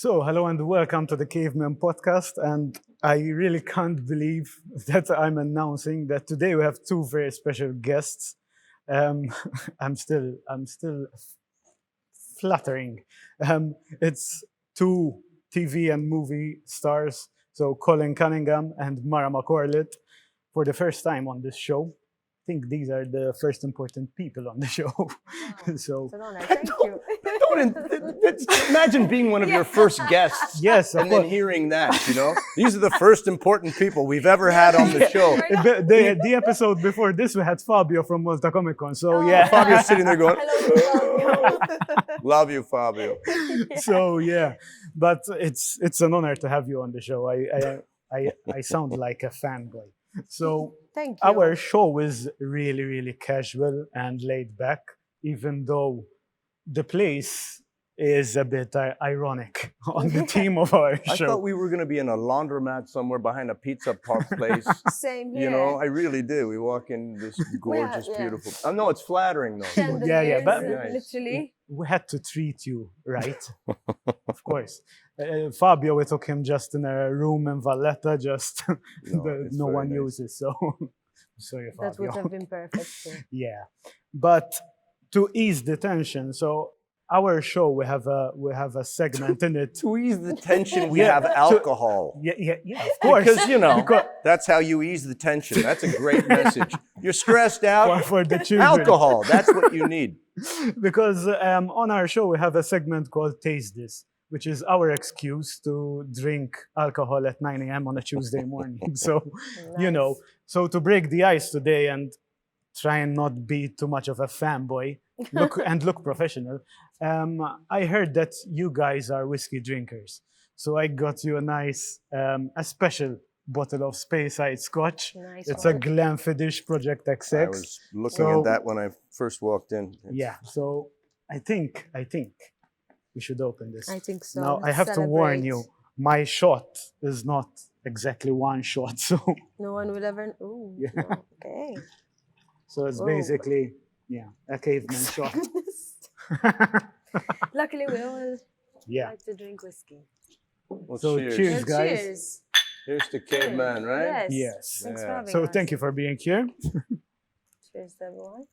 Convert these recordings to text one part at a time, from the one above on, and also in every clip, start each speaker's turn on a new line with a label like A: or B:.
A: So, hello and welcome to the Cavemen podcast. And I really can't believe that I'm announcing that today we have two very special guests. Um, I'm still fluttering. It's two TV and movie stars, so Colin Cunningham and Marama Corlett, for the first time on this show. I think these are the first important people on the show.
B: Wow.
A: So,
B: It's an honor. Thank you.
C: Imagine being one of your first guests
A: yes, of
C: and then
A: course.
C: hearing that, you know? These are the first important people we've ever had on the show.
A: The episode before this, we had Fabio from Malta Comic Con. So, yeah.
C: Fabio's sitting there going,
B: Hello,
C: love you, Fabio.
A: So, yeah. But it's an honor to have you on the show. I sound like a fanboy. So,
B: Thank you.
A: our show is really, really casual and laid back, even though the place is a bit ironic on the theme of our
C: I
A: show.
C: thought we were going to be in a laundromat somewhere behind a pizza park place.
B: Same here.
C: You know, I really did. We walk in this gorgeous,
B: yeah.
C: beautiful. Oh, no, it's flattering, though.
A: Yeah, but-
B: Chandeliers, literally.
A: We had to treat you right, of course. Fabio, we took him just in a room in Valletta, just
C: it's
A: no
C: very
A: one
C: nice.
A: uses. So, sorry, Fabio.
B: That would have been perfect too.
A: Yeah, but to ease the tension, so our show we have a segment in it.
C: To ease the tension, we
A: Yeah,
C: have alcohol.
A: Yeah, of course.
C: Because, you know,
A: Because-
C: that's how you ease the tension. That's a great message. You're stressed out,
A: for the children.
C: alcohol, that's what you need.
A: Because on our show we have a segment called Taste This, which is our excuse to drink alcohol at 9 a.m. on a Tuesday morning. So, you know, so to break the ice today and try and not be too much of a fanboy, look professional. I heard that you guys are whiskey drinkers, so I got you a special bottle of Speyside Scotch.
B: Nice
A: It's a
B: one.
A: Glenfiddich Project
C: I
A: XX.
C: was looking
A: So-
C: at that when I first walked in.
A: Yeah, so I think we should open this.
B: I think so.
A: Now I have to warn
B: Celebrate.
A: you, my shot is not exactly one shot, so
B: No one will ever. Ooh.
A: Yeah.
B: No. Okay.
A: it's
B: Whoa.
A: basically a caveman shot.
B: Luckily, we all
A: Yeah.
B: like to drink whiskey.
C: Well,
A: So
C: cheers.
A: cheers, guys.
B: Cheers.
C: Here's to caveman, right?
B: Yes.
A: Yes.
B: Thanks for
C: Yeah.
B: having
A: So
B: us.
A: thank you for being here.
B: Cheers, everyone.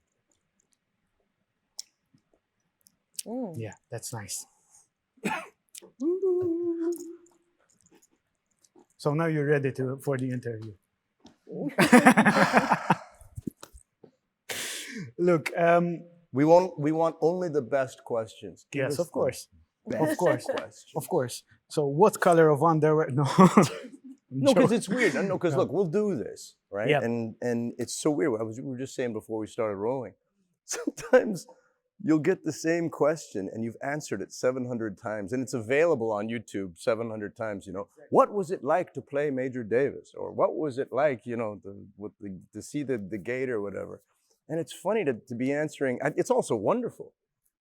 B: Mm.
A: Yeah, that's nice. So now you're ready for the interview. Look,
C: We want only the best questions. Give
A: yes,
C: us
A: of
C: the
A: course,
C: best
A: of course,
C: questions.
A: of course. So what color of underwear? No.
C: No, because it's weird. No, because look, we'll do this, right?
A: Yeah.
C: And it's so weird. We were just saying before we started rolling. Sometimes you'll get the same question and you've answered it 700 times, and it's available on YouTube 700 times. You know, what was it like to play Major Davis, or what was it like, you know, to see the gate or whatever? And it's funny to be answering. It's also wonderful,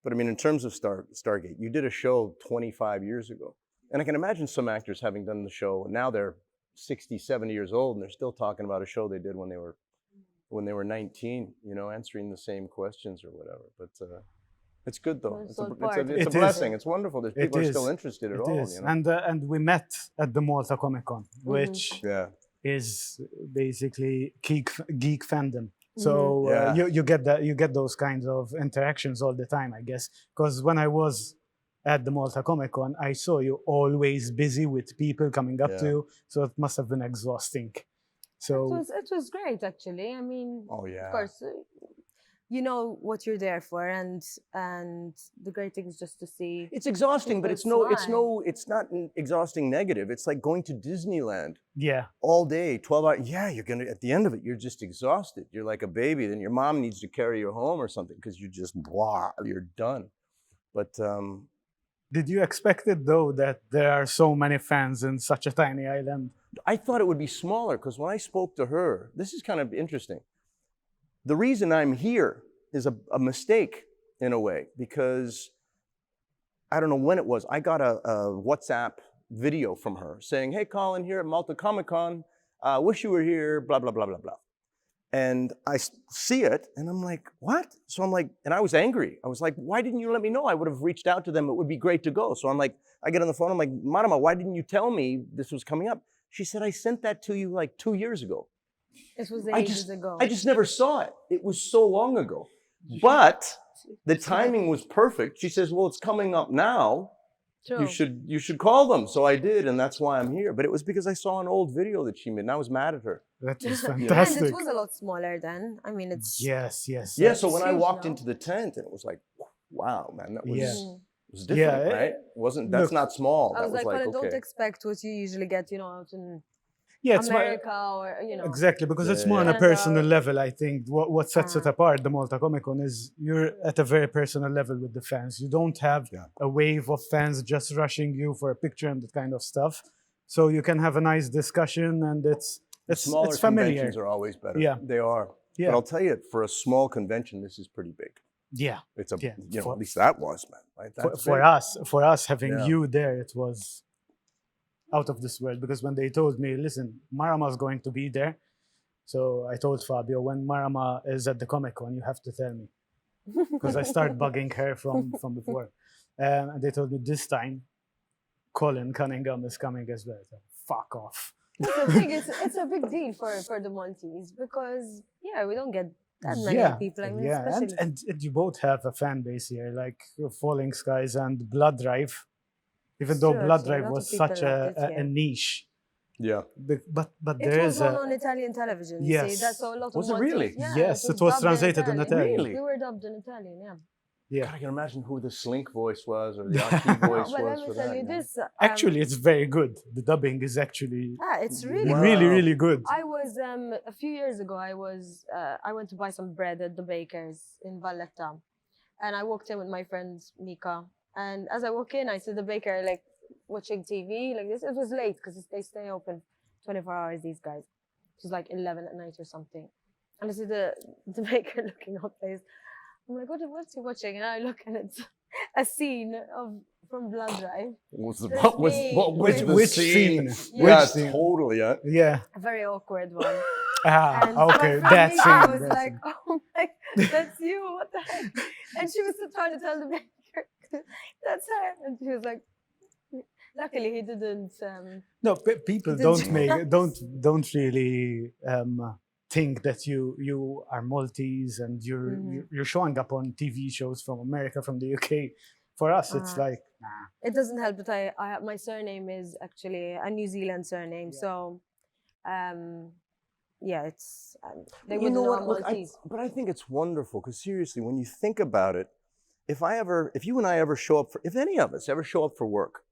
C: but I mean, in terms of Stargate, you did a show 25 years ago, and I can imagine some actors having done the show, and now they're 60, 70 years old, and they're still talking about a show they did when they were 19, you know, answering the same questions or whatever. But it's good though.
B: Well,
C: It's
B: it's all
C: a
B: part of
C: it's a
A: it.
C: blessing. It's wonderful. There's people are still
A: is.
C: interested at
A: It
C: all.
A: is.
C: You know?
A: And we met at the Malta Comic Con, which
C: Yeah.
A: is basically geek fandom. So
C: Yeah.
A: you get those kinds of interactions all the time, I guess. Because when I was at the Malta Comic Con, I saw you always busy with people coming up to
C: Yeah.
A: you. So it must have been exhausting. So
B: It was great, actually. I mean,
C: Oh yeah.
B: of course, you know what you're there for, and the great thing is just to see.
C: It's exhausting, but
B: People
C: it's not an exhausting negative. It's like going to Disneyland
A: yeah,
C: all day, 12 hours. Yeah, you're gonna at the end of it, you're just exhausted. You're like a baby. Then your mom needs to carry you home or something because you just blah, you're done. But
A: did you expect it though that there are so many fans in such a tiny island?
C: I thought it would be smaller because when I spoke to her, this is kind of interesting. The reason I'm here is a mistake in a way, because I don't know when it was. I got a WhatsApp video from her saying, "Hey, Colin, here at Malta Comic Con. Wish you were here, blah, blah, blah, blah, blah." And I see it, and I'm like, what? So I'm like, and I was angry. I was like, why didn't you let me know? I would have reached out to them. It would be great to go. So I'm like, I get on the phone. I'm like, Marama, why didn't you tell me this was coming up? She said, I sent that to you like 2 years ago.
B: It was ages ago.
C: I just never saw it. It was so long ago. But the timing was perfect. She says, well, it's coming up now.
B: True.
C: You should call them. So I did, and that's why I'm here. But it was because I saw an old video that she made, and I was mad at her.
A: That was
B: And
A: fantastic.
B: it was a lot smaller then. I mean, it's
A: Yes.
C: Yeah, so when I
B: huge
C: walked
B: now.
C: into the tent, and it was like, wow, man, that was,
A: Yeah.
C: it was different,
A: Yeah,
C: right? That's
A: look,
C: not small.
B: I
C: That
B: was like,
C: okay.
B: well, don't expect what you usually get, out in
A: Yeah, it's
B: America or,
A: exactly, because it's
C: Yeah,
A: more on a
B: Canada
A: personal
B: or-
A: level. I think what sets it apart, the Malta Comic Con, is you're at a very personal level with the fans. You don't have a wave of fans just rushing you for a picture and that kind of stuff. So you can have a nice discussion, and
C: Smaller
A: it's familiar.
C: conventions are always better.
A: Yeah.
C: They are.
A: Yeah.
C: But I'll tell you, for a small convention, this is pretty big.
A: Yeah,
C: It's
A: Yeah.
C: at least that was, man. Right? That's
A: for us having
C: Yeah.
A: you there, it was out of this world, because when they told me, listen, Marama's going to be there. So I told Fabio, when Marama is at the Comic Con, you have to tell me, because I started bugging her from before. And they told me this time, Colin Cunningham is coming as well. So, fuck off.
B: it's a big deal for the Maltese because, we don't get that many people. I mean, especially.
A: And you both have a fan base here, like Falling Skies and Blood Drive. Even though
B: True,
A: Blood
B: actually, a
A: Drive
B: lot
A: was
B: of people
A: such
B: loved it,
A: a niche.
C: Yeah.
A: But
B: It
A: there
B: was
A: is
B: on Italian television. You see,
A: Yes.
B: that's a lot of
C: Was it
B: Maltese-
C: really?
B: Yeah,
A: Yes, it was
B: dubbed
A: translated in Italian.
C: Really?
B: We were dubbed in Italian, yeah.
A: Yeah.
C: God, I can imagine who the Slink voice was or the Archie voice
B: Well,
C: was
B: let
C: for
B: me tell
C: that.
B: you
C: yeah.
B: this.
A: Actually, it's very good. The dubbing is actually
B: It's really
C: Wow.
A: really, really good.
B: I was a few years ago. I went to buy some bread at the baker's in Valletta, and I walked in with my friend Mika. And as I walk in, I see the baker like watching TV like this. It was late because they stay open 24 hours. These guys. It was like 11 at night or something. And I see the baker looking up place. I'm like, what's he watching? And I look, and it's a scene from Blood Drive.
C: What
B: There's
C: was
B: me
C: the
A: Which scene?
C: Yeah,
A: Which scene?
C: totally. Yeah.
A: Yeah.
B: A very awkward one. And
A: Okay.
B: my friend
A: That
B: Mika
A: scene.
B: was
A: that
B: like,
A: scene.
B: oh my, that's you, what the heck? And she was trying to tell the baker, that's her. And she was like, luckily he didn't.
A: No, people
B: Didn't
A: don't
B: you?
A: don't really think that you are Maltese and you're showing up on TV shows from America, from the UK. For us, it's like, nah.
B: It doesn't help that my surname is actually a New Zealand surname. So, it's. They
C: You
B: wouldn't
C: know
B: know
C: what?
B: I'm
C: Look,
B: Maltese.
C: but I think it's wonderful because seriously, when you think about it, if you and I ever show up if any of us ever show up for work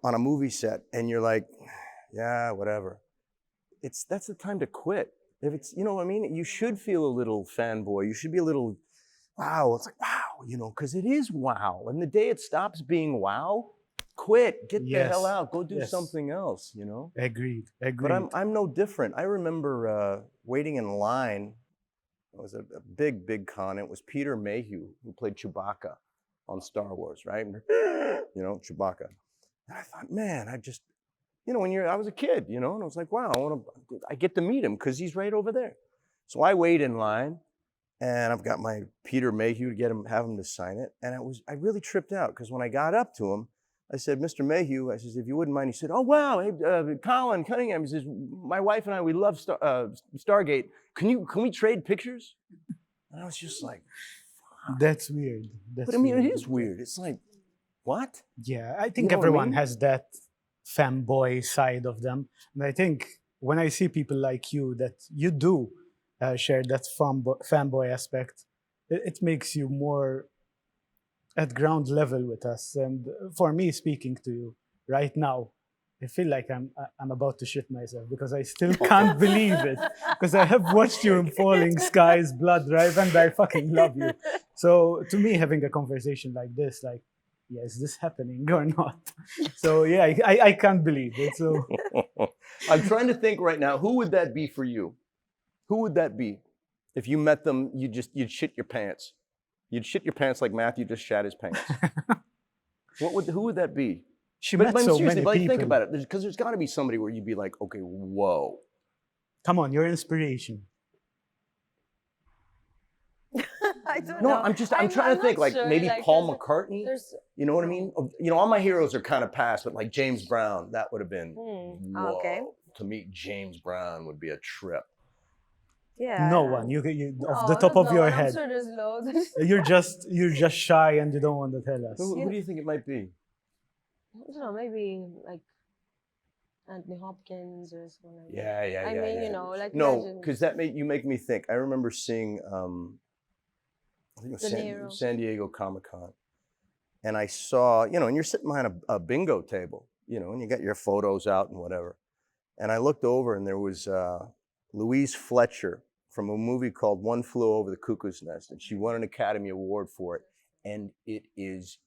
C: on a movie set and you're like, yeah, whatever, that's the time to quit. If it's, you know what I mean? You should feel a little fanboy. You should be a little, wow. It's like, wow, because it is wow. And the day it stops being wow, quit, get the hell
A: Yes.
C: out, go do
A: Yes.
C: something else,
A: Agreed.
C: But I'm no different. I remember waiting in line. It was a big, big con. It was Peter Mayhew who played Chewbacca on Star Wars, right? Chewbacca. And I thought, man, I was a kid, and I was like, wow, I get to meet him because he's right over there. So I wait in line, and I've got my Peter Mayhew to have him to sign it. And I really tripped out because when I got up to him, I said, Mr. Mayhew, I said, if you wouldn't mind. He said, oh, wow, hey, Colin Cunningham. He says, my wife and I, we love Stargate. Can we trade pictures? And I was just like,
A: That's weird.
C: but I mean, it is weird. It's like, what?
A: Yeah, I think
C: know what I
A: everyone
C: mean?
A: has that fanboy side of them. And I think when I see people like you, that you do share that fanboy aspect, it makes you more at ground level with us. And for me, speaking to you right now, I feel like I'm about to shit myself because I still can't believe it. Because I have watched you in Falling Skies, Blood Drive, and I fucking love you. So to me, having a conversation like this, like, yeah, is this happening or not? So yeah, I can't believe it. So
C: I'm trying to think right now, who would that be for you? Who would that be? If you met them, you'd shit your pants. You'd shit your pants like Matthew just shat his pants. Who would that be?
A: she
C: But
A: met so
C: seriously,
A: many
C: but
A: people.
C: think about it, because there's got to be somebody where you'd be like, okay, whoa.
A: Come on, your inspiration.
B: I don't
C: No,
B: know.
C: I'm trying to think
B: not
C: like
B: sure,
C: maybe
B: like,
C: Paul
B: there's-
C: McCartney.
B: There's,
C: You know what I mean? You know, all my heroes are kind of past, but like James Brown, that would have been whoa.
B: okay.
C: To meet James Brown would be a trip.
B: Yeah.
A: No one. You off
B: No,
A: the top
B: not
A: of
B: no
A: your
B: one.
A: head.
B: I'm sure there's loads.
A: You're just shy and you don't want to tell us.
C: Who do you think it might be?
B: I don't know, maybe like Anthony Hopkins or something like that.
C: Yeah.
B: I mean, you know, like
C: No,
B: legends.
C: because you make me think. I remember seeing I think it was
B: De Niro.
C: San Diego Comic-Con, and I saw, you know, and you're sitting behind a bingo table, you know, and you got your photos out and whatever. And I looked over and there was Louise Fletcher from a movie called One Flew Over the Cuckoo's Nest, and she won an Academy Award for it. And it is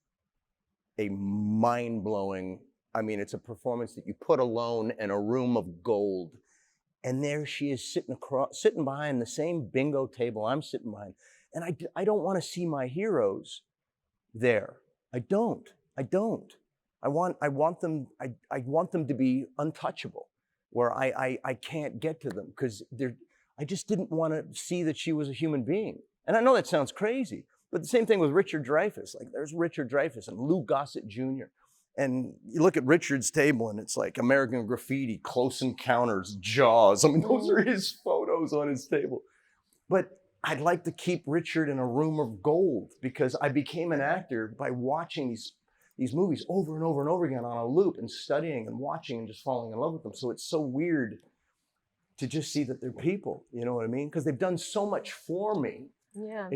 C: a mind-blowing, I mean, it's a performance that you put alone in a room of gold. And there she is sitting behind the same bingo table I'm sitting behind. And I don't want to see my heroes there. I don't. I want them to be untouchable, where I can't get to them, because I just didn't want to see that she was a human being. And I know that sounds crazy, but the same thing with Richard Dreyfuss. Like, there's Richard Dreyfuss and Lou Gossett Jr. And you look at Richard's table and it's like American Graffiti, Close Encounters, Jaws. I mean, those are his photos on his table. But I'd like to keep Richard in a room of gold, because I became an actor by watching these movies over and over and over again on a loop, and studying and watching and just falling in love with them. So it's so weird to just see that they're people, you know what I mean? Because they've done so much for me.
B: Yeah.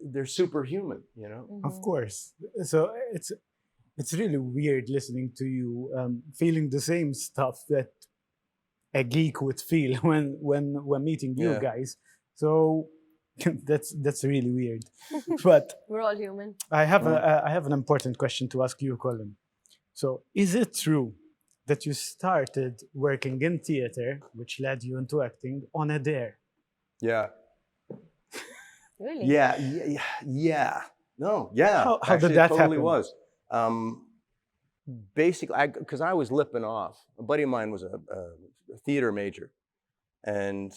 C: They're superhuman, you know?
A: Of course. So it's really weird listening to you feeling the same stuff that a geek would feel when meeting you guys. So that's really weird. But
B: We're all human.
A: I have an important question to ask you, Colin. So is it true that you started working in theater, which led you into acting, on a dare?
C: Yeah.
B: Really?
C: Yeah. No, yeah.
A: How
C: Actually,
A: did that
C: it totally
A: happen?
C: was. Basically, because I was lipping off. A buddy of mine was a theater major, and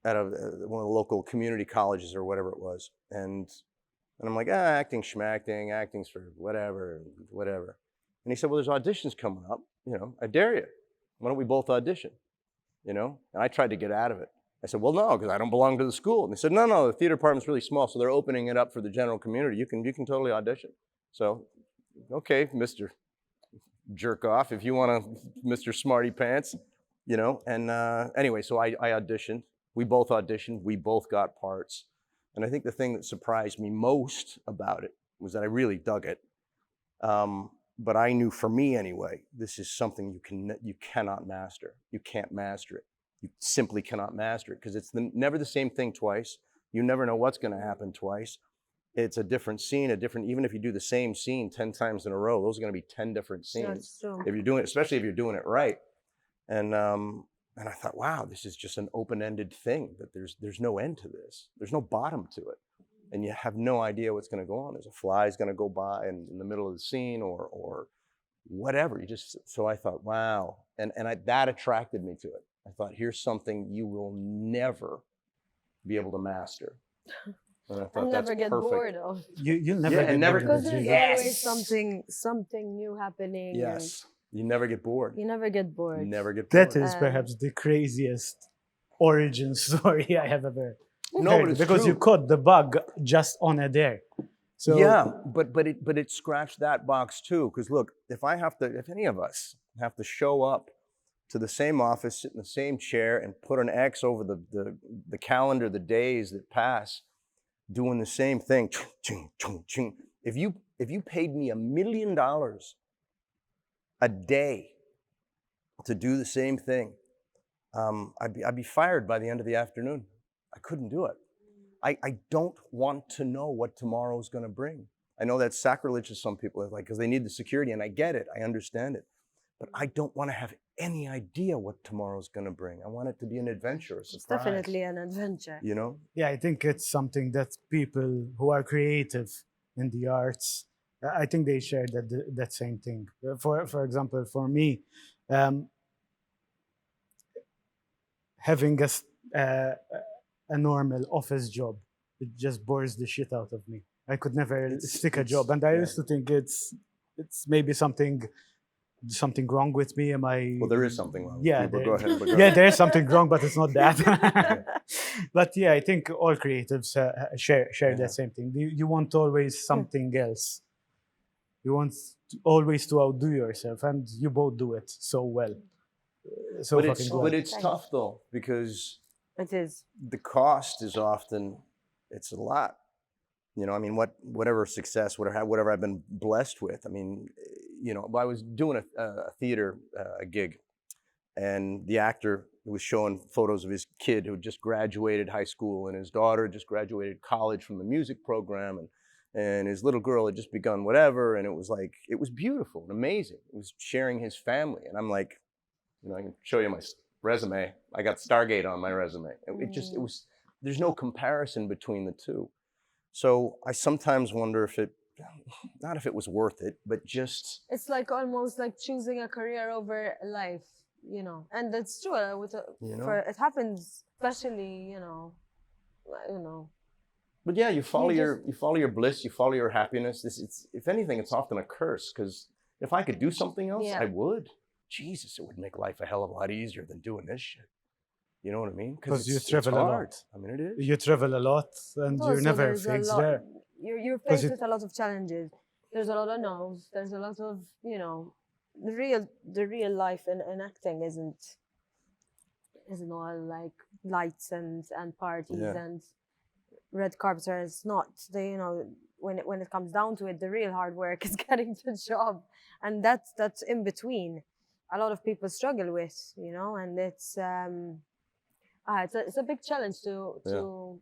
C: at one of the local community colleges or whatever it was. And I'm like, acting, schmacting, acting's for whatever. And he said, well, there's auditions coming up. You know, I dare you. Why don't we both audition? You know? And I tried to get out of it. I said, well, no, because I don't belong to the school. And they said, no, the theater department's really small, so they're opening it up for the general community. You can totally audition. So, okay, Mr. Jerk Off, if you want to, Mr. Smarty Pants, you know. And anyway, so I auditioned. We both auditioned. We both got parts. And I think the thing that surprised me most about it was that I really dug it. But I knew, for me anyway, this is something you cannot master. You can't master it. You simply cannot master it, because it's never the same thing twice. You never know what's going to happen twice. It's a different scene, even if you do the same scene 10 times in a row, those are going to be 10 different scenes.
B: That's true.
C: If you're doing it, especially if you're doing it right. And I thought, wow, this is just an open-ended thing, that there's no end to this. There's no bottom to it. And you have no idea what's going to go on. There's a fly's going to go by in the middle of the scene, or whatever. So I thought, wow. And that attracted me to it. I thought, here's something you will never be able to master. And I thought,
B: I'll
C: that's
B: never get
C: perfect.
B: bored of.
A: You'll never
C: Yeah,
A: get
C: and never-
A: bored of
B: Because
A: it,
B: there's
A: really.
B: always something new happening.
C: Yes. You never get bored.
B: You never get bored.
C: You never get bored.
A: That is perhaps the craziest origin story I have ever
C: No,
A: heard,
C: but it's
A: because you
C: true.
A: caught the bug just on a dare. So
C: Yeah, but it scratched that box too. Because look, if any of us have to show up to the same office, sit in the same chair, and put an X over the calendar, the days that pass, doing the same thing. If you paid me $1 million a day to do the same thing, I'd be fired by the end of the afternoon. I couldn't do it. I don't want to know what tomorrow's going to bring. I know that's sacrilegious to some people, like, because they need the security, and I get it, I understand it. But I don't want to have any idea what tomorrow's going to bring. I want it to be an adventure, a surprise.
B: It's definitely an adventure.
C: You know?
A: yeah, I think it's something that people who are creative in the arts, I think they share that same thing. For example, for me, having a normal office job it just bores the shit out of me. I could never stick a
C: it's-
A: job, and I
C: yeah.
A: used to think it's maybe something wrong with me. Am I?
C: Well, there is something wrong with
A: Yeah,
C: you, but
A: there-
C: go ahead. But go
A: yeah,
C: ahead.
A: there is something wrong, but it's not that. But yeah, I think all creatives share
C: Yeah.
A: that same thing. You want always something else. You want always to outdo yourself, and you both do it so well. So
C: But
A: fucking good.
C: it's
B: Thanks.
C: tough though, because
B: It is.
C: the cost is often, it's a lot. You know, I mean, whatever success, whatever I've been blessed with. I mean, you know, I was doing a theater a gig, and the actor was showing photos of his kid who had just graduated high school, and his daughter had just graduated college from the music program, and his little girl had just begun whatever, and it was like, it was beautiful and amazing. It was sharing his family, and I'm like, you know, I can show you my resume. I got Stargate on my resume. It was, there's no comparison between the two. So I sometimes wonder if not if it was worth it, but just,
B: It's like almost like choosing a career over life, you know. And that's true.
C: You know?
B: For it happens, especially, you know.
C: but yeah, you follow
B: just-
C: you follow your bliss, you follow your happiness. It's if anything, it's often a curse, because if I could do something else,
B: Yeah.
C: I would. Jesus, it would make life a hell of a lot easier than doing this shit. You know what I mean?
A: 'Cause you
C: it's
A: travel a
C: hard.
A: lot.
C: I mean, it is.
A: You travel a lot, and
B: Also,
A: you're never
B: there's a
A: fixed
B: lot,
A: there.
B: You're
A: 'Cause
B: faced
A: it-
B: with a lot of challenges. There's a lot of no's. There's a lot of, you know, the real life in acting isn't all like lights and parties
C: Yeah.
B: and red carpets. It's not. You know, when it comes down to it, the real hard work is getting the job, and that's in between. A lot of people struggle with, you know, and it's a big challenge to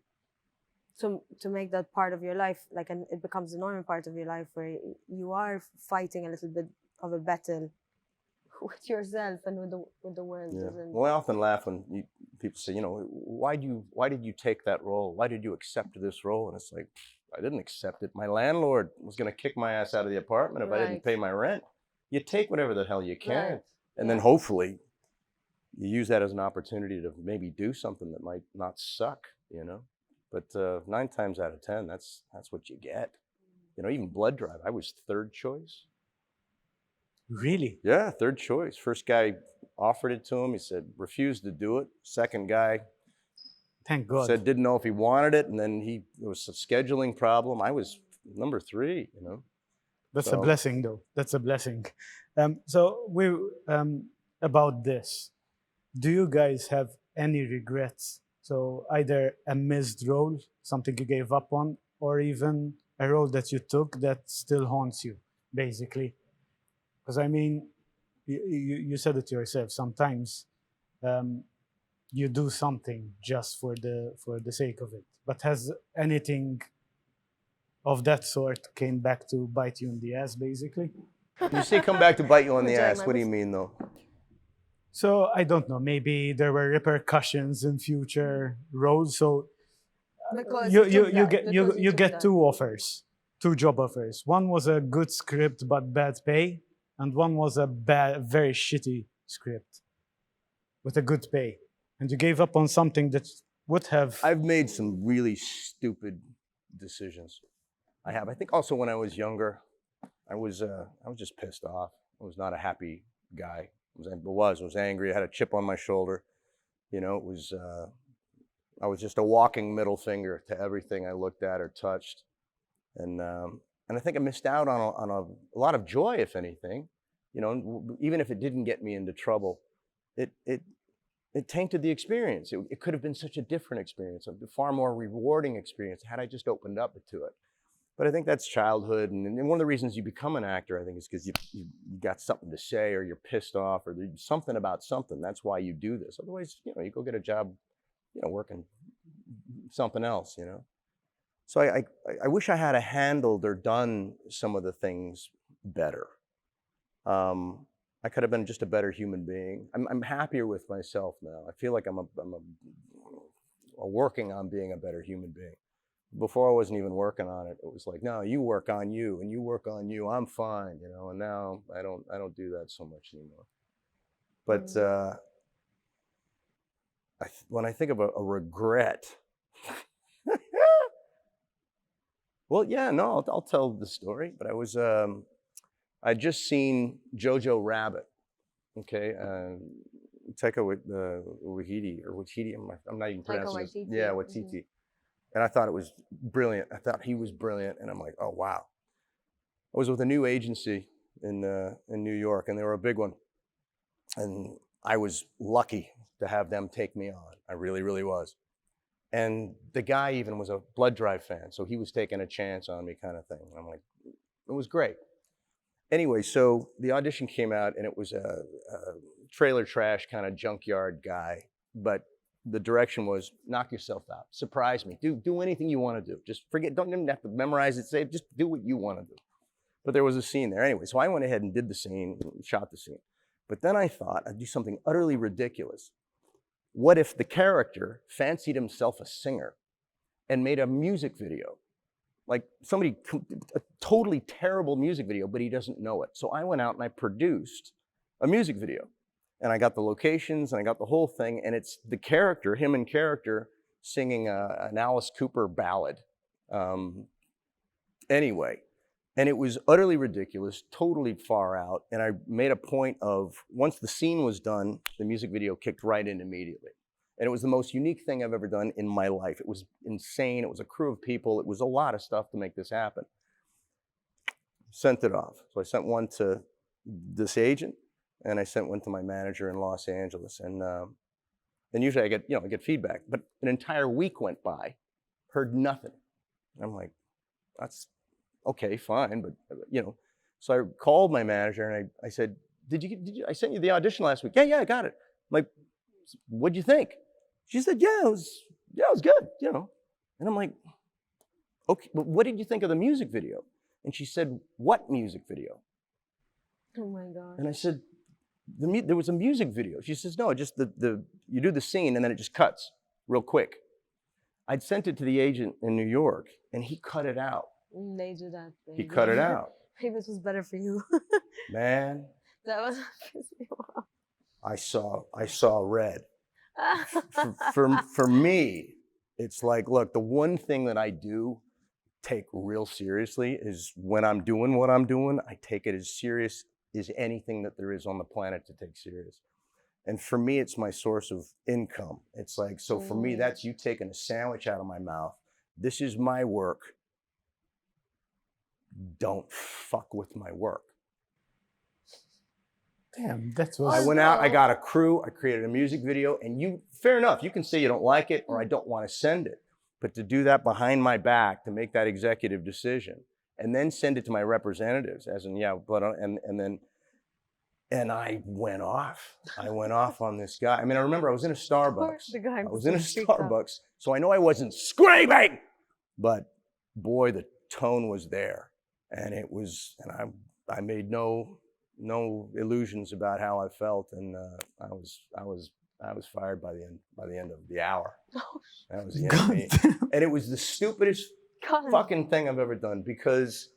B: make that part of your life, like, and it becomes a normal part of your life where you are fighting a little bit of a battle with yourself and with the world.
C: Yeah.
B: Isn't-
C: Well, I often laugh when people say, you know, why did you take that role? Why did you accept this role? And it's like, I didn't accept it. My landlord was going to kick my ass out of the apartment if I didn't
B: Right.
C: pay my rent. You take whatever the hell you can.
B: Right.
C: And then
B: Yeah.
C: hopefully you use that as an opportunity to maybe do something that might not suck, you know? But 9 times out of 10, that's what you get. You know, even Blood Drive, I was third choice.
A: Really?
C: Yeah, third choice. First guy offered it to him. He said, refused to do it. Second guy
A: Thank God.
C: said didn't know if he wanted it. And then there was a scheduling problem. I was number 3, you know?
A: That's a
C: So-
A: blessing, though. That's a blessing. So about this, do you guys have any regrets? So either a missed role, something you gave up on, or even a role that you took that still haunts you, basically. Because I mean, you said it yourself. Sometimes you do something just for the sake of it. But has anything of that sort came back to bite you in the ass, basically?
C: You say come back to bite you on the
B: Enjoying
C: ass.
B: my
C: What do you mean, though?
A: So I don't know. Maybe there were repercussions in future roles. So
B: Because
A: you
B: it
A: you
B: took
A: you
B: that,
A: get
B: because
A: you
B: took
A: get
B: that.
A: two job offers. One was a good script but bad pay, and one was a very shitty script with a good pay. And you gave up on something that would have.
C: I've made some really stupid decisions. I have. I think also when I was younger, I was just pissed off. I was not a happy guy. I was angry. I had a chip on my shoulder. You know, I was just a walking middle finger to everything I looked at or touched. And I think I missed out on a lot of joy, if anything. You know, even if it didn't get me into trouble, it tainted the experience. It could have been such a different experience, a far more rewarding experience had I just opened up to it. But I think that's childhood, and one of the reasons you become an actor, I think, is because you got something to say, or you're pissed off, or there's something about something. That's why you do this. Otherwise, you know, you go get a job, you know, working something else, you know. So I wish I had handled or done some of the things better. I could have been just a better human being. I'm happier with myself now. I feel like I'm working on being a better human being. Before I wasn't even working on it. It was like, no, you work on you, and you work on you. I'm fine, you know. And now I don't do that so much anymore. But when I think of a regret, Well, yeah, no, I'll tell the story. But I was, I'd just seen Jojo Rabbit. Okay, Taika Waititi or Waititi. I'm not even pronouncing it. Yeah, Waititi. And I thought it was brilliant. I thought he was brilliant, and I'm like, oh wow. I was with a new agency in New York, and they were a big one, and I was lucky to have them take me on. I really, really was. And the guy even was a Blood Drive fan, so he was taking a chance on me, kind of thing. I'm like, it was great. Anyway, so the audition came out, and it was a trailer trash kind of junkyard guy, but the direction was knock yourself out, surprise me, do anything you want to do. Just forget, don't even have to memorize it, say it, just do what you want to do. But there was a scene there anyway, so I went ahead and did the scene, shot the scene. But then I thought I'd do something utterly ridiculous. What if the character fancied himself a singer and made a music video? Like a totally terrible music video, but he doesn't know it. So I went out and I produced a music video. And I got the locations and I got the whole thing. And it's the character, him in character, singing an Alice Cooper ballad. Anyway, and it was utterly ridiculous, totally far out. And I made a point of, once the scene was done, the music video kicked right in immediately. And it was the most unique thing I've ever done in my life. It was insane. It was a crew of people. It was a lot of stuff to make this happen. Sent it off. So I sent one to this agent, and I sent one to my manager in Los Angeles. And usually I get feedback. But an entire week went by, heard nothing. I'm like, that's okay, fine, but So I called my manager and I said, I sent you the audition last week. Yeah, I got it. I'm like, what'd you think? She said, yeah, it was good, And I'm like, okay, but what did you think of the music video? And she said, what music video?
B: Oh my God.
C: And I said, there was a music video. She says, no, just you do the scene and then it just cuts real quick. I'd sent it to the agent in New York and he cut it out.
B: They do that thing.
C: He cut it out.
B: Maybe this was better for you.
C: Man.
B: That was
C: I saw red. For me, it's like, look, the one thing that I do take real seriously is when I'm doing what I'm doing, I take it as serious as anything that there is on the planet to take serious. And for me, it's my source of income. It's like, so for me, that's you taking a sandwich out of my mouth. This is my work. Don't fuck with my work.
A: Damn, that was...
C: I went out, I got a crew, I created a music video, and fair enough, you can say you don't like it or I don't want to send it. But to do that behind my back, to make that executive decision, and then send it to my representatives, as in, and I went off. I went off on this guy. I mean, I remember I was in a Starbucks. I was in a Starbucks, so I know I wasn't screaming, but boy, the tone was there. And it was, and I made no illusions about how I felt, and I was fired by the end of the hour. That was the end of me. And it was the stupidest fucking thing I've ever done, because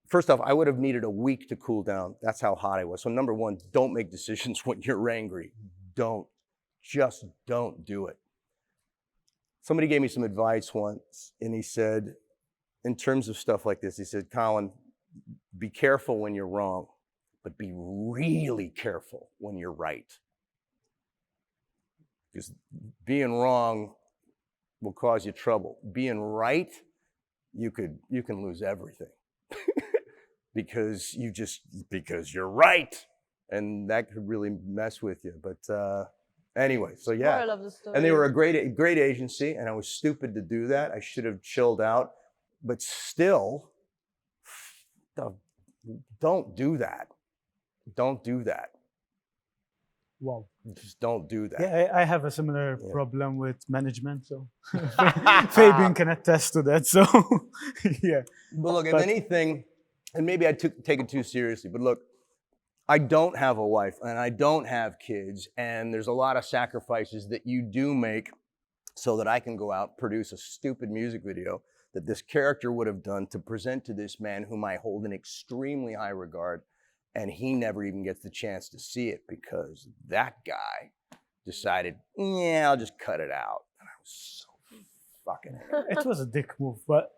C: first off, I would have needed a week to cool down. That's how hot I was. So number one, don't make decisions when you're angry. Just don't do it. Somebody gave me some advice once, and he said, in terms of stuff like this, he said, Colin, be careful when you're wrong, but be really careful when you're right. Because being wrong will cause you trouble. Being right, you can lose everything. because you're right. And that could really mess with you. But anyway, so yeah.
B: Moral of the story.
C: And they were a great agency, and I was stupid to do that. I should have chilled out. But still, don't do that. Don't do that.
A: Wow.
C: Just don't do that.
A: Yeah, I have a similar problem with management, so Fabian can attest to that. So, yeah.
C: But look, if anything, and maybe I take it too seriously, but look, I don't have a wife and I don't have kids, and there's a lot of sacrifices that you do make so that I can go out, produce a stupid music video that this character would have done to present to this man whom I hold in extremely high regard, and he never even gets the chance to see it because that guy decided, yeah, I'll just cut it out. And I was so fucking angry.
A: It was a dick move, but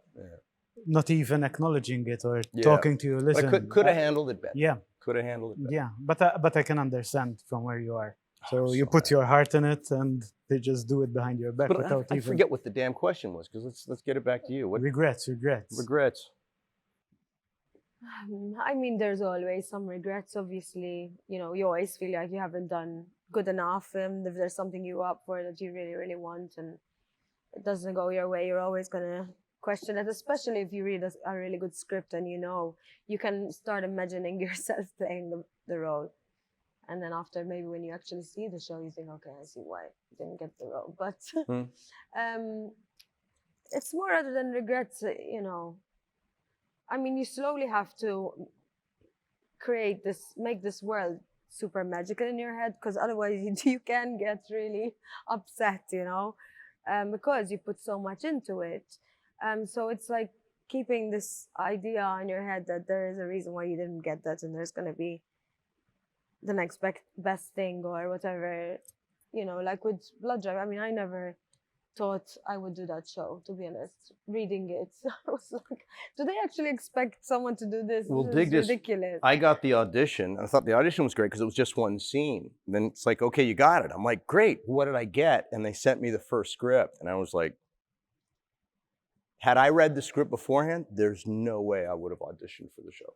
A: not even acknowledging it or
C: Yeah.
A: talking to you.
C: But
A: Listen,
C: I could have handled it better.
A: yeah,
C: Could have handled it better.
A: yeah, but I can understand from where you are. So
C: Oh,
A: you
C: so
A: put
C: bad.
A: your heart in it, and they just do it behind your back
C: But
A: without
C: I
A: even
C: forget what the damn question was, because let's get it back to you. What
A: regrets.
C: regrets?
B: I mean, there's always some regrets, obviously. You know, you always feel like you haven't done good enough. If there's something you up for that you really, really want and it doesn't go your way, you're always going to question it, especially if you read a really good script and you can start imagining yourself playing the role. And then after, maybe when you actually see the show, you think, okay, I see why I didn't get the role. But it's more other than regrets, I mean, you slowly have to make this world super magical in your head, because otherwise you can get really upset, because you put so much into it. So it's like keeping this idea in your head that there is a reason why you didn't get that, and there's going to be the next best thing or whatever, like with Blood Drive. I mean, I never thought I would do that show, to be honest. Reading it, I was like, do they actually expect someone to do this?
C: Well,
B: This
C: dig
B: is
C: this.
B: ridiculous.
C: I got the audition. I thought the audition was great because it was just one scene. And then it's like, okay, you got it. I'm like, great. What did I get? And they sent me the first script, and I was like, had I read the script beforehand, there's no way I would have auditioned for the show.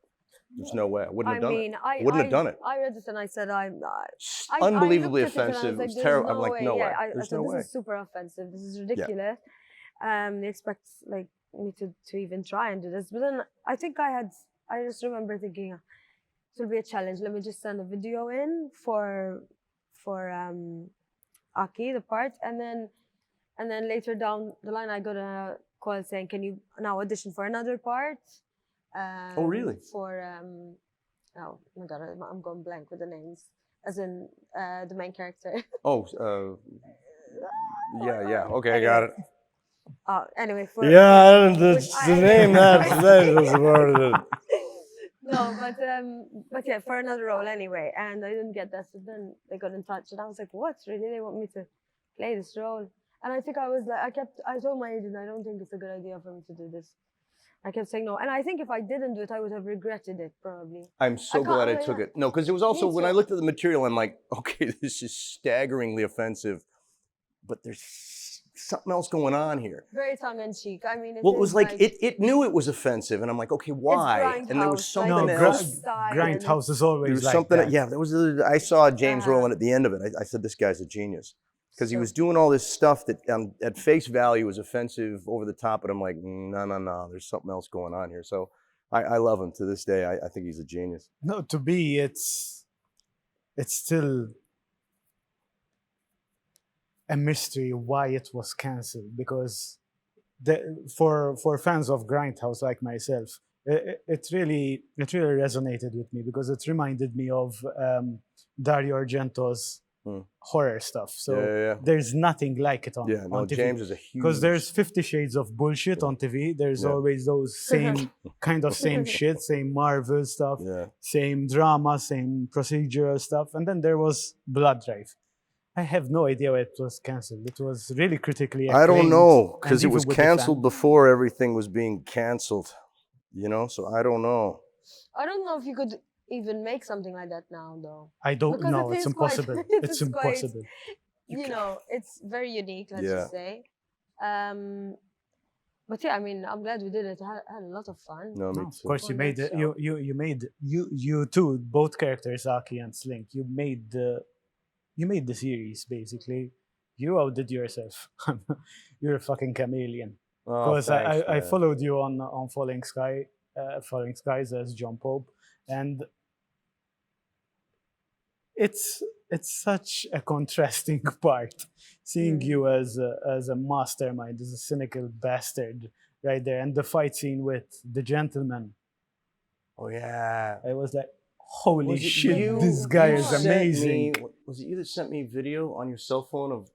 C: There's no way. I wouldn't have done it.
B: I
C: Wouldn't have done it.
B: I read this and I said,
C: Unbelievably
B: I looked at it and I
C: offensive.
B: was
C: It was
B: like,
C: terrible.
B: there's
C: I'm like, no
B: yeah,
C: way.
B: I
C: There's
B: thought
C: no
B: this
C: way.
B: is super offensive. This is ridiculous. They expect like me to even try and do this. But then I think I just remember thinking, it will be a challenge. Let me just send a video in for Aki, the part, and then later down the line I got a call saying, can you now audition for another part?
C: Oh, really?
B: For oh my god, I'm going blank with the names. As in the main character.
C: Oh, yeah. Okay, I got it.
B: Anyway,
C: Yeah, that's the name. That was about it.
B: No, but yeah, for another role anyway, and I didn't get that. So then they got in touch, and I was like, "What? Really? They want me to play this role?" And I think I was like, I told my agent, I don't think it's a good idea for me to do this. I kept saying no, and I think if I didn't do it, I would have regretted it probably.
C: I'm so glad I took it. No, because it was also when I looked at the material, I'm like, okay, this is staggeringly offensive, but there's something else going on here.
B: Very tongue-in-cheek. I mean,
C: Well, it was like it knew it was offensive, and I'm like, okay, why? And there was something else.
A: Grindhouse is always
C: There was
A: like
C: something.
A: that.
C: Yeah, there was. I saw James Rowland at the end of it. I said, this guy's a genius. Because he was doing all this stuff that at face value was offensive, over the top, but I'm like, no, there's something else going on here. So I love him to this day. I think he's a genius.
A: No, to be, it's still a mystery why it was cancelled, because for fans of Grindhouse like myself, it really resonated with me, because it reminded me of Dario Argento's horror stuff. So there's nothing like it on TV.
C: James is a huge...
A: Because there's 50 Shades of bullshit on TV. There's always those same shit, same Marvel stuff, same drama, same procedural stuff. And then there was Blood Drive. I have no idea why it was cancelled. It was really critically acclaimed.
C: I don't know, because it was canceled before everything was being canceled, so I don't know.
B: I don't know if you could even make something like that now, though.
A: I don't know. It's impossible. It's impossible.
B: It's very unique, let's just say. But yeah, I mean, I'm glad we did it. I had a lot of fun.
C: No, me too.
A: Of course, you made it. You two, both characters, Aki and Slink. You made the series basically. You outdid yourself. You're a fucking chameleon. Because I followed you on Falling Skies as John Pope, and it's such a contrasting part, seeing you as a mastermind, as a cynical bastard right there, and the fight scene with the gentleman.
C: Oh yeah,
A: I was like, holy shit, this guy is amazing.
C: Was it you that sent me video on your cell phone of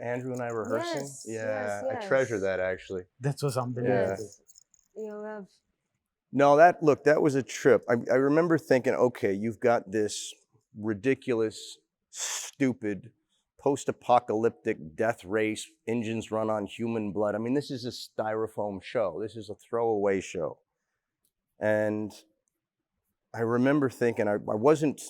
C: Andrew and I rehearsing?
B: Yes.
C: I treasure that, actually.
A: That was unbelievable.
B: Yes.
C: No, that was a trip. I remember thinking, okay, you've got this ridiculous, stupid post-apocalyptic death race, engines run on human blood. I mean, this is a styrofoam show. This is a throwaway show. And I remember thinking, I wasn't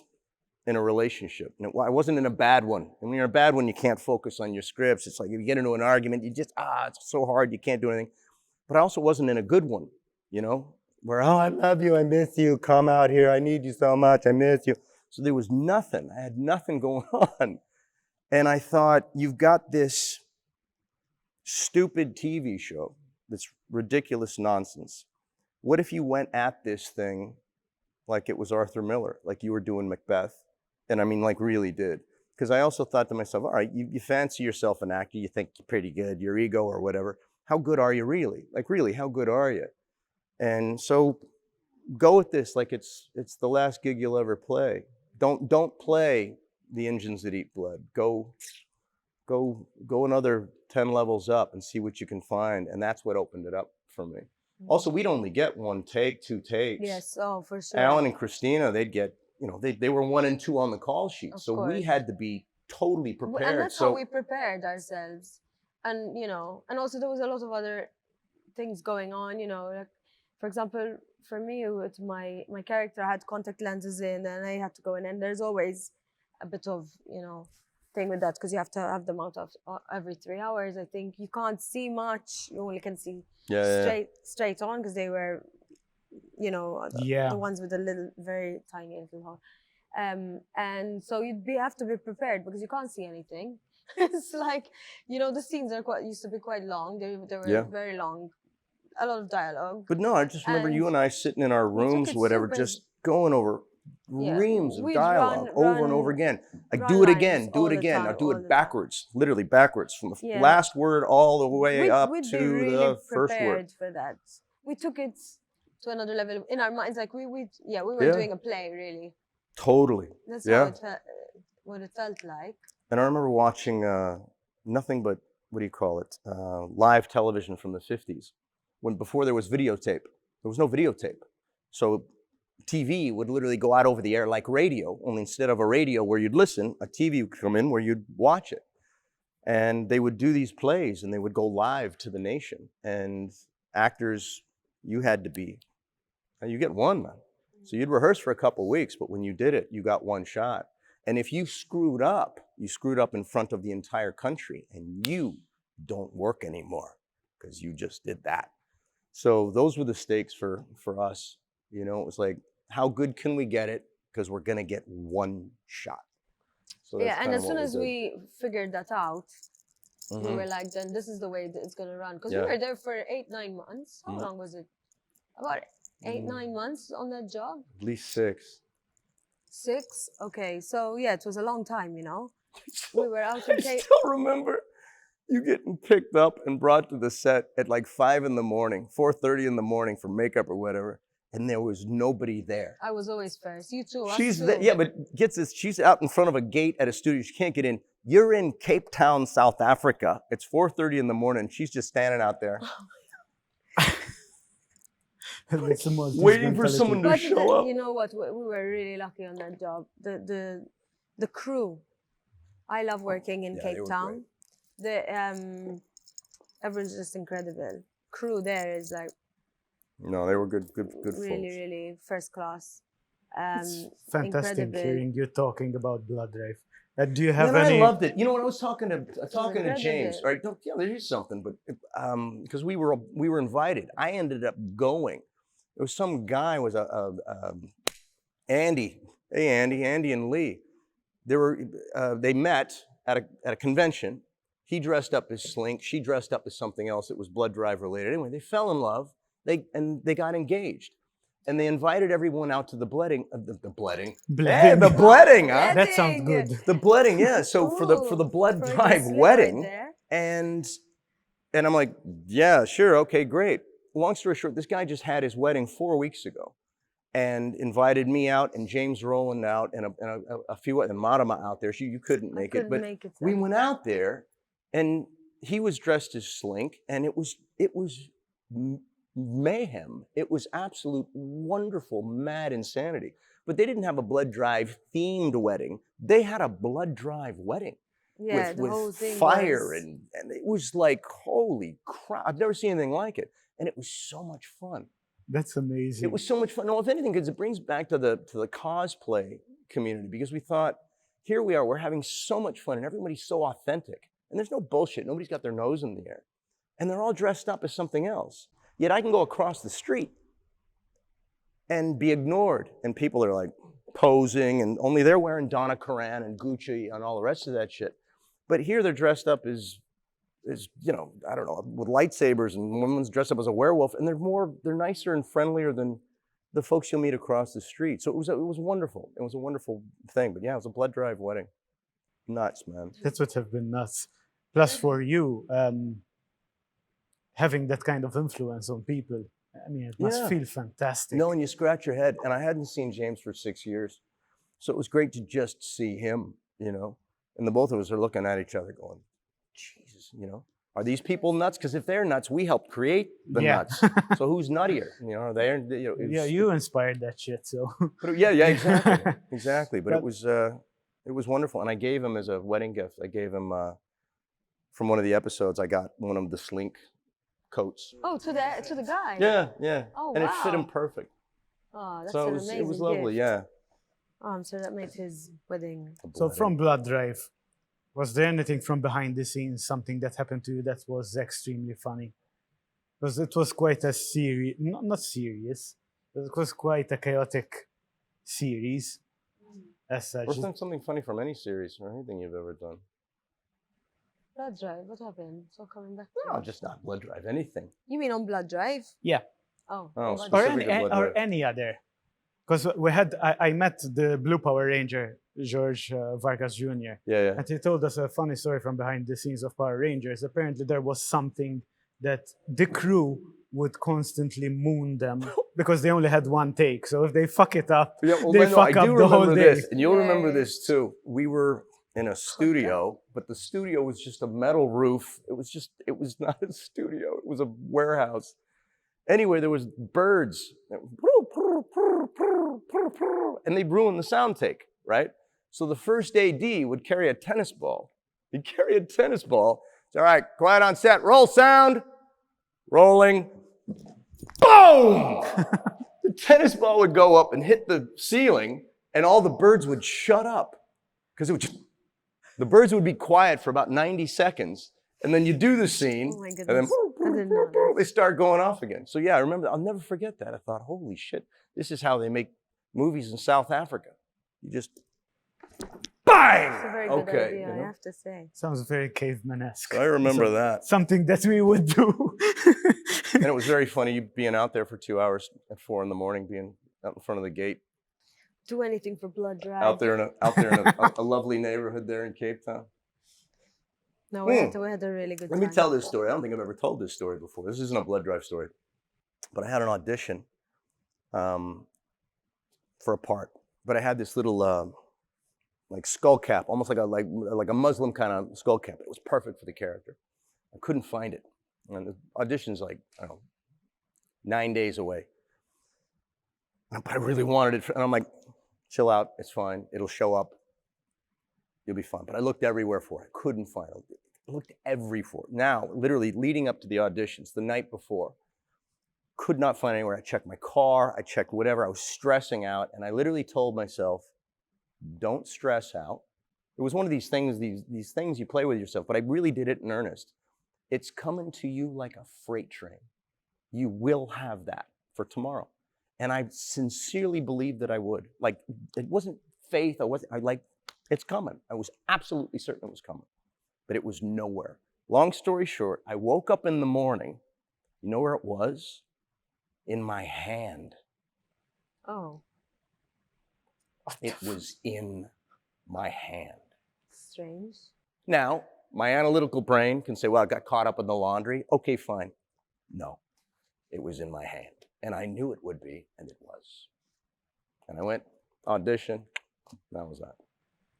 C: in a relationship. I wasn't in a bad one. And when you're in a bad one, you can't focus on your scripts. It's like if you get into an argument, you just, it's so hard, you can't do anything. But I also wasn't in a good one, you know, where, oh, I love you, I miss you, come out here, I need you so much, I miss you. So there was nothing. I had nothing going on. And I thought, you've got this stupid TV show, this ridiculous nonsense. What if you went at this thing like it was Arthur Miller, like you were doing Macbeth? And I mean, like really did. Because I also thought to myself, all right, you fancy yourself an actor, you think you're pretty good, your ego or whatever. How good are you really? Like really, how good are you? And so go with this like it's the last gig you'll ever play. Don't play The Engines That Eat Blood. Go another 10 levels up and see what you can find. And that's what opened it up for me. Also, we'd only get one take, 2 takes.
B: Yes, oh, for sure.
C: Alan and Christina, they'd get, you know, they were 1 and 2 on the call sheet.
B: Of
C: so
B: course.
C: we had to be totally prepared.
B: And that's how we prepared ourselves. And, you know, and also there was a lot of other things going on, you know, like, for example, for me, with my character, I had contact lenses in and I had to go in, and there's always a bit of, you know, thing with that, because you have to have them out of every 3 hours. I think you can't see much. You only can see straight on, because they were, you know, the ones with the little, very tiny little hole. And so have to be prepared, because you can't see anything. It's like, you know, the scenes used to be quite long. They were very long, a lot of dialogue.
C: But no, I just remember you and I sitting in our rooms, whatever, just going over reams of dialogue over and over again. Like, do it again, do it again. Now do it backwards, literally backwards, from the last word all the way up to the first word.
B: For that. We took it to another level in our minds. Like we were doing a play, really.
C: Totally.
B: That's what it felt like.
C: And I remember watching nothing but, what do you call it, live television from the 50s, before there was videotape. There was no videotape. So TV would literally go out over the air like radio, only instead of a radio where you'd listen, a TV would come in where you'd watch it. And they would do these plays and they would go live to the nation. And actors, you had to be, you get one, man. So you'd rehearse for a couple weeks, but when you did it, you got one shot. And if you screwed up in front of the entire country, and you don't work anymore because you just did that. So those were the stakes for us. You know, it was like, how good can we get it? Because we're going to get one shot. So
B: and as soon as we figured that out, we were like, then this is the way that it's going to run. Because we were there for 8-9 months. How long was it? About 8-9 months on that job?
C: At least 6.
B: 6? Okay, so yeah, it was a long time, you know. We were out in
C: I still remember you getting picked up and brought to the set at like 5 in the morning, 4:30 in the morning for makeup or whatever, and there was nobody there.
B: I was always first. You too.
C: But gets this, she's out in front of a gate at a studio. She can't get in. You're in Cape Town, South Africa. It's 4:30 in the morning. She's just standing out there. Waiting for someone to show up.
B: You know what? We were really lucky on that job. The crew. I love working in Cape Town. Everyone's just incredible. Crew there is like.
C: No, they were good
B: really,
C: folks.
B: Really first class.
A: It's fantastic hearing you talking about Blood Drive. Do you have
C: any?
A: I
C: loved it. You know what, I was talking to James. Right? Yeah, there is something, but because we were invited, I ended up going. There was some guy Andy. Hey, Andy and Lee. They met at a convention. He dressed up as Slink. She dressed up as something else. It was Blood Drive related. Anyway, they fell in love. They got engaged. And they invited everyone out to the bledding. Hey, the bledding, huh?
A: That sounds good.
C: The bledding, yeah. So for the Blood Drive wedding, and I'm like, yeah, sure, okay, great. Long story short, this guy just had his wedding 4 weeks ago, and invited me out, and James Rowland out, and a few, and Marama out there. You couldn't make it, but we went out there, and he was dressed as Slink, and it was mayhem. It was absolute wonderful, mad insanity. But they didn't have a Blood Drive themed wedding. They had a Blood Drive wedding.
B: Yeah, the whole
C: with
B: thing
C: fire
B: was...
C: and it was like, holy crap, I've never seen anything like it. And it was so much fun.
A: That's amazing.
C: It was so much fun. No, if anything, because it brings back to the cosplay community, because we thought, here we are, we're having so much fun and everybody's so authentic. And there's no bullshit. Nobody's got their nose in the air. And they're all dressed up as something else. Yet I can go across the street and be ignored. And people are like posing and only they're wearing Donna Karan and Gucci and all the rest of that shit. But here they're dressed up as you know, I don't know, with lightsabers, and women's dressed up as a werewolf, and they're nicer and friendlier than the folks you'll meet across the street. So it was wonderful. It was a wonderful thing. But yeah, it was a blood drive wedding. Nuts, man.
A: That's what have been nuts. Plus, for you, having that kind of influence on people, I mean, it must feel fantastic.
C: No, and you scratch your head. And I hadn't seen James for 6 years, so it was great to just see him. You know, and the both of us are looking at each other, going, Jesus, you know, are these people nuts? Because if they're nuts, we helped create the nuts. So who's nuttier? You know, are they? You know,
A: yeah, you inspired that shit. So.
C: But yeah, exactly, exactly. But it was wonderful, and I gave him as a wedding gift. I gave him from one of the episodes. I got one of the Slink coats.
B: Oh, to the guy.
C: Yeah, yeah.
B: Oh,
C: and
B: wow.
C: it fit him perfect.
B: Oh, that's
C: So
B: an amazing
C: it was lovely.
B: gift.
C: Yeah.
B: So that made his wedding.
A: So from Blood Drive, was there anything from behind the scenes, something that happened to you that was extremely funny? Because it was quite a serious, not serious, but it was quite a chaotic series as such.
C: Or something funny from any series or anything you've ever done.
B: Blood Drive, what happened? So coming back.
C: No, just not Blood Drive, anything.
B: You mean on Blood Drive?
A: Yeah.
B: Oh.
C: Oh,
B: Blood
A: Or
B: Drive.
C: Blood
A: any other. Because I met the Blue Power Ranger, George Vargas Jr.
C: Yeah, yeah.
A: And he told us a funny story from behind the scenes of Power Rangers. Apparently there was something that the crew would constantly moon them because they only had one take. So if they fuck it up,
C: Yeah, well,
A: they
C: no,
A: fuck
C: I
A: up
C: do
A: the whole
C: remember
A: day.
C: this, and you'll remember
B: Yay.
C: this too. We were in a studio, but the studio was just a metal roof. It was not a studio. It was a warehouse. Anyway, there was birds, and they ruined the sound take, right? So the first AD would carry a tennis ball. He'd carry a tennis ball. It's all right, quiet on set, roll sound, rolling, boom! The tennis ball would go up and hit the ceiling, and all the birds would shut up. Because it would just, the birds would be quiet for about 90 seconds, and then you do the scene,
B: Oh my
C: and
B: goodness.
C: then
B: I didn't know that.
C: they start going off again. So yeah, I remember, I'll never forget that. I thought, holy shit, this is how they make movies in South Africa. You just, bang!
B: It's a very good
C: Okay,
B: idea,
C: you know?
B: I have to say.
A: Sounds very caveman-esque.
C: I remember that.
A: Something that we would do.
C: And it was very funny, you being out there for 2 hours at 4 a.m, being out in front of the gate,
B: Do anything for Blood Drive.
C: out there in a lovely neighborhood there in Cape Town.
B: No, we had a really good
C: Let
B: time.
C: me tell this story. I don't think I've ever told this story before. This isn't a Blood Drive story, but I had an audition for a part. But I had this little like skull cap, almost like a Muslim kind of skull cap. It was perfect for the character. I couldn't find it, and the audition's like, I don't know, 9 days away. But I really wanted it, and I'm like, chill out, it's fine, it'll show up, you'll be fine. But I looked everywhere for it, I couldn't find it. I looked everywhere. Now, literally leading up to the auditions, the night before, could not find anywhere. I checked my car, I checked whatever, I was stressing out, and I literally told myself, don't stress out. It was one of these things, these things you play with yourself, but I really did it in earnest. It's coming to you like a freight train. You will have that for tomorrow. And I sincerely believed that I would. Like, it wasn't faith, it's coming. I was absolutely certain it was coming, but it was nowhere. Long story short, I woke up in the morning, you know where it was? In my hand.
B: Oh,
C: It was in my hand.
B: strange.
C: Now, my analytical brain can say, well, I got caught up in the laundry. Okay, fine. No, it was in my hand. And I knew it would be, and it was. And I went, audition, that was that.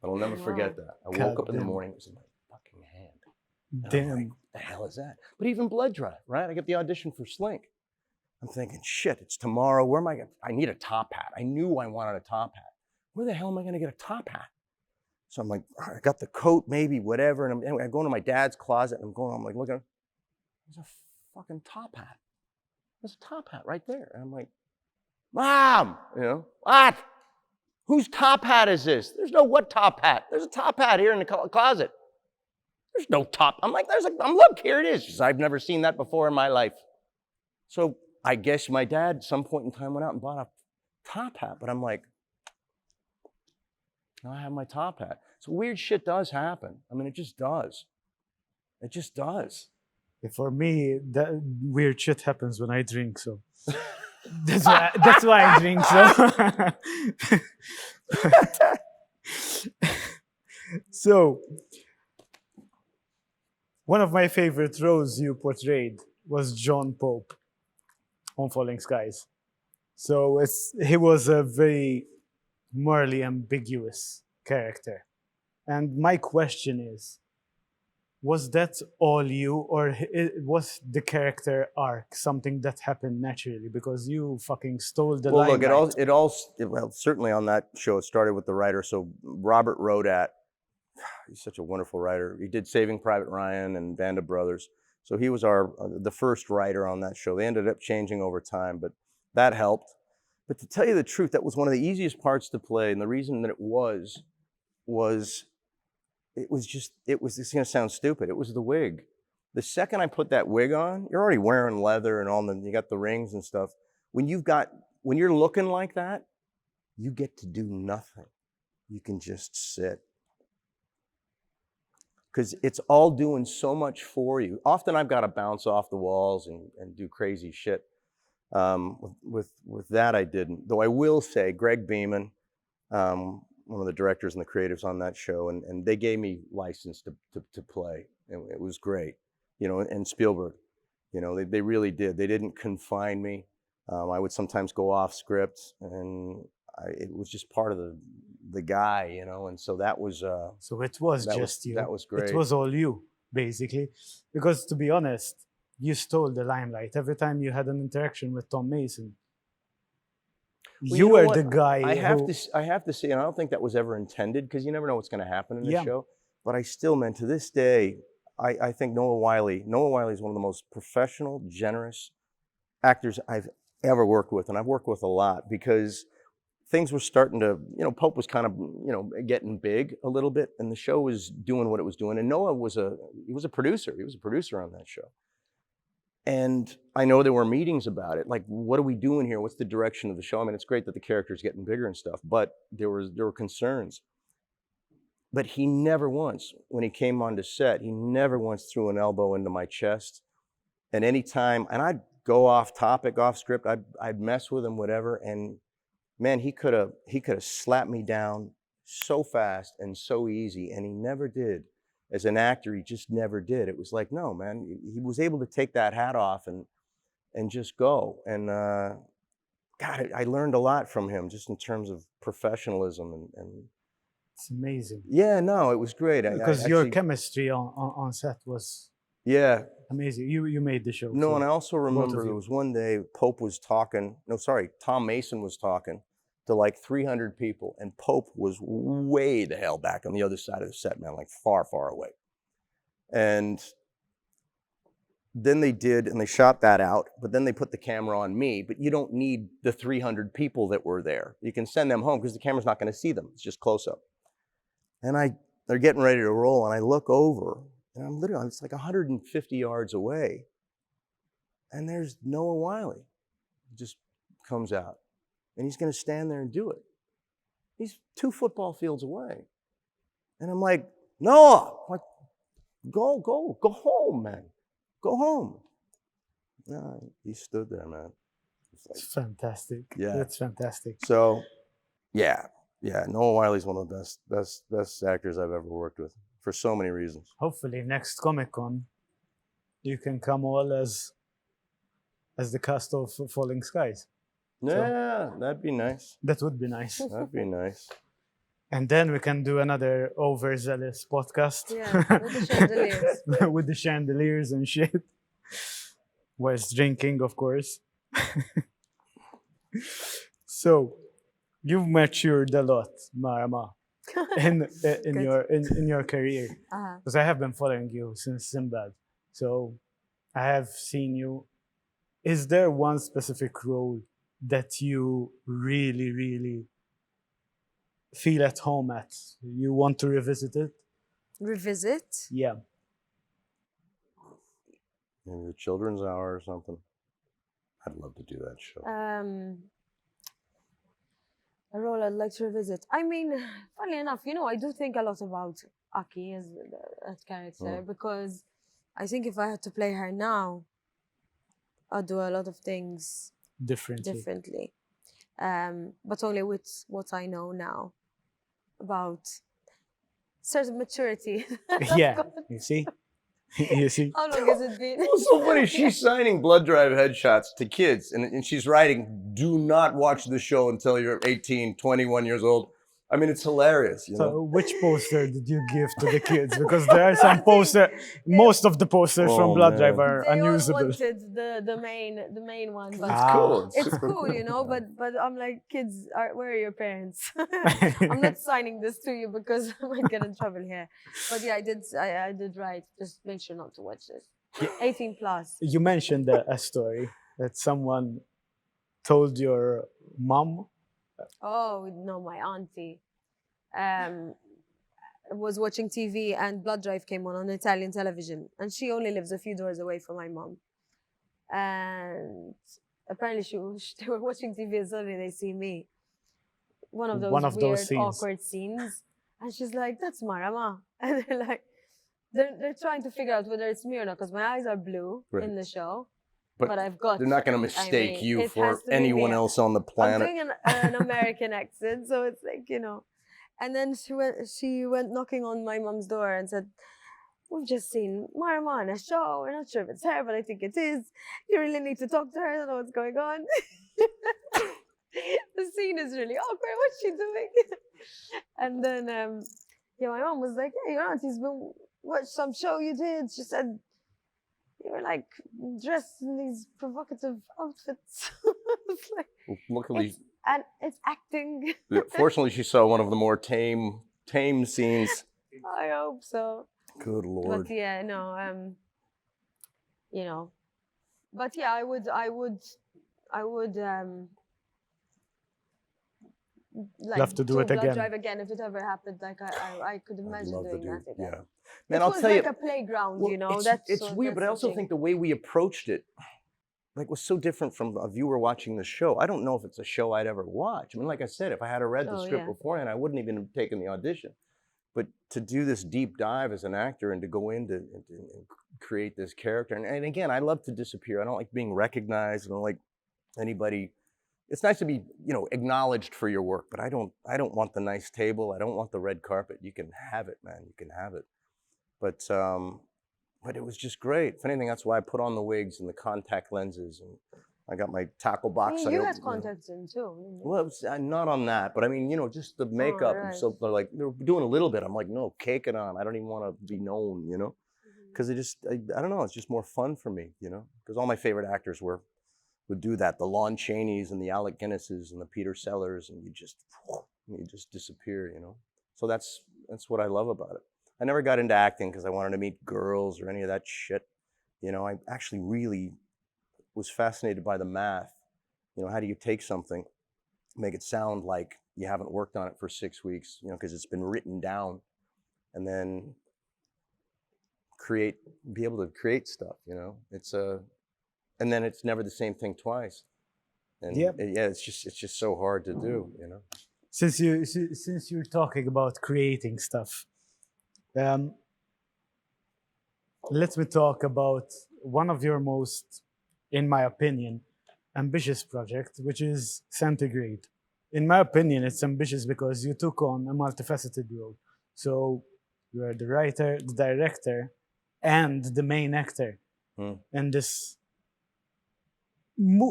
C: But I'll never forget that. I woke up in the morning, it was in my fucking hand. And I'm like, what the hell is that? But even Blood Drive, right? I get the audition for Slink. I'm thinking, shit, it's tomorrow. Where am I going? I need a top hat. I knew I wanted a top hat. Where the hell am I going to get a top hat? So I'm like, all right, I got the coat, maybe, whatever. And anyway, I go into my dad's closet and I'm like, looking, there's a fucking top hat. There's a top hat right there. And I'm like, Mom, what? Whose top hat is this? There's no what top hat? There's a top hat here in the closet. There's no top. I'm like, look, here it is. She says, I've never seen that before in my life. So I guess my dad at some point in time went out and bought a top hat. But I'm like, now I have my top hat. So weird shit does happen. I mean, it just does. It just does.
A: For me, that weird shit happens when I drink, so that's why I drink. So one of my favorite roles you portrayed was John Pope on Falling Skies. So he was a very morally ambiguous character. And my question is, was that all you, or was the character arc something that happened naturally because you fucking stole the limelight?
C: Well, look, certainly on that show, it started with the writer. So Robert Rodat, he's such a wonderful writer. He did Saving Private Ryan and Band of Brothers. So he was the first writer on that show. They ended up changing over time, but that helped. But to tell you the truth, that was one of the easiest parts to play. And the reason that it was this is going to sound stupid. It was the wig. The second I put that wig on, you're already wearing leather and you got the rings and stuff. When you're looking like that, you get to do nothing. You can just sit. Because it's all doing so much for you. Often I've got to bounce off the walls and do crazy shit. With that, I didn't. Though I will say, Greg Beeman, one of the directors and the creatives on that show, and they gave me license to play. It was great, and Spielberg, they really did. They didn't confine me. I would sometimes go off script, and it was just part of the guy, and so that was.
A: So it was just you.
C: That was great.
A: It was all you, basically, because to be honest, you stole the limelight every time you had an interaction with Tom Mason.
C: Well,
A: you were the guy.
C: I have to say, and I don't think that was ever intended, because you never know what's going to happen in the show. But I still, man, to this day, I think Noah Wyle is one of the most professional, generous actors I've ever worked with, and I've worked with a lot, because things were starting to, Pope was kind of, getting big a little bit, and the show was doing what it was doing. And Noah was a producer. He was a producer on that show. And I know there were meetings about it, like, what are we doing here? What's the direction of the show? I mean, it's great that the character's getting bigger and stuff, but there were concerns. But he never once, when he came onto set, he never once threw an elbow into my chest. And anytime, and I'd go off topic, off script, I'd mess with him, whatever, and man, he could have slapped me down so fast and so easy, and he never did. As an actor, he just never did. It was like, no, man, he was able to take that hat off and just go. And God, I learned a lot from him, just in terms of professionalism and
A: it's amazing.
C: Yeah, no, it was great.
A: Because your chemistry on set was amazing. You made the show.
C: No, so and I also remember there was one day Tom Mason was talking to like 300 people, and Pope was way the hell back on the other side of the set, man, like far, far away. And then they shot that out, but then they put the camera on me, but you don't need the 300 people that were there. You can send them home because the camera's not going to see them. It's just close up. And they're getting ready to roll, and I look over, and it's like 150 yards away, and there's Noah Wyle. He just comes out, and he's going to stand there and do it. He's 2 football fields away. And I'm like, Noah, go home, man. Go home. No, he stood there, man.
A: It's fantastic.
C: Yeah.
A: That's fantastic.
C: So, yeah, Noah Wile's one of the best actors I've ever worked with, for so many reasons.
A: Hopefully next Comic-Con, you can come all as the cast of Falling Skies.
C: Yeah, that'd be nice.
A: That would be nice.
C: That'd be nice.
A: And then we can do another overzealous podcast.
B: Yeah, with the chandeliers.
A: With the chandeliers and shit. Whilst drinking, of course. So, you've matured a lot, Marama. in
B: Good.
A: in your career?
B: Uh-huh.
A: Because I have been following you since Sinbad, so I have seen you. Is there one specific role that you really, really feel at home at? You want to revisit it?
B: Revisit.
A: Yeah.
C: Maybe the Children's Hour or something. I'd love to do that show.
B: A role I'd like to revisit. I mean, funnily enough, I do think a lot about Aki as that character because I think if I had to play her now, I'd do a lot of things differently. But only with what I know now about certain maturity.
A: Yeah. You see? You see?
B: How long has it been?
C: It's so funny. She's signing blood drive headshots to kids, and she's writing, "Do not watch the show until you're 18, 21 years old." I mean, it's hilarious, you know.
A: So, which poster did you give to the kids? Because there are some most of the posters from
C: Oh,
A: Blood
C: man.
A: Drive are
B: They all
A: unusable.
B: wanted the main one, but
C: It's cool.
B: it's
C: super
B: cool, but I'm like, kids, where are your parents? I'm not signing this to you because I might get in trouble here. But yeah, I did write. Just make sure not to watch this. 18 plus.
A: You mentioned a story that someone told your mom.
B: Oh no, my auntie was watching TV and Blood Drive came on Italian television, and she only lives a few doors away from my mom. And apparently, they were watching TV and suddenly they see me. One of those weird,
A: scenes.
B: awkward scenes, and she's like, "That's Marama," and they're like, they're trying to figure out whether it's me or not because my eyes are blue in the show. But I've got.
C: They're not going to mistake you
B: it
C: for
B: has to be
C: anyone
B: me.
C: else on the
B: I'm
C: planet.
B: doing an American accent, so it's like, And then she went knocking on my mom's door and said, "We've just seen Marama on a show. We're not sure if it's her, but I think it is. You really need to talk to her. I don't know what's going on." The scene is really awkward. What's she doing? And then, my mom was like, "Hey, your auntie's been watched some show you did." She said, "You were like dressed in these provocative outfits." It's like,
C: Luckily,
B: it's acting.
C: fortunately, she saw one of the more tame scenes.
B: I hope so.
C: Good Lord.
B: But yeah, no, But yeah, I would like
A: Love to do it
B: Blood
A: again.
B: Drive again if it ever happened. Like I could imagine
C: Love to
B: doing
C: do
B: that again.
C: Yeah. Man,
B: It
C: I'll
B: was
C: tell
B: like
C: you.
B: a playground,
C: It's weird, but I also think the way we approached it, was so different from a viewer watching the show. I don't know if it's a show I'd ever watch. I mean, like I said, if I had read the script beforehand, I wouldn't even have taken the audition. But to do this deep dive as an actor and to go in and create this character, and again, I love to disappear. I don't like being recognized. I don't like anybody. It's nice to be, acknowledged for your work, but I don't want the nice table. I don't want the red carpet. You can have it, man. You can have it. But it was just great. If anything, that's why I put on the wigs and the contact lenses, and I got my tackle box.
B: You had contacts in too.
C: Well, it was, not on that, but I mean, just the makeup.
B: Right.
C: And so they're like, they're doing a little bit. I'm like, no, cake it on. I don't even want to be known, because I don't know. It's just more fun for me, because all my favorite actors would do that. The Lon Chaneys and the Alec Guinnesses and the Peter Sellers, and you just disappear, So that's what I love about it. I never got into acting because I wanted to meet girls or any of that shit. I actually really was fascinated by the math. How do you take something, make it sound like you haven't worked on it for 6 weeks, because it's been written down, and then be able to create stuff, and then it's never the same thing twice. And it's just so hard to do,
A: Since you're talking about creating stuff, let me talk about one of your most, in my opinion, ambitious project, which is Centigrade. In my opinion, it's ambitious because you took on a multifaceted role. So you are the writer, the director, and the main actor in this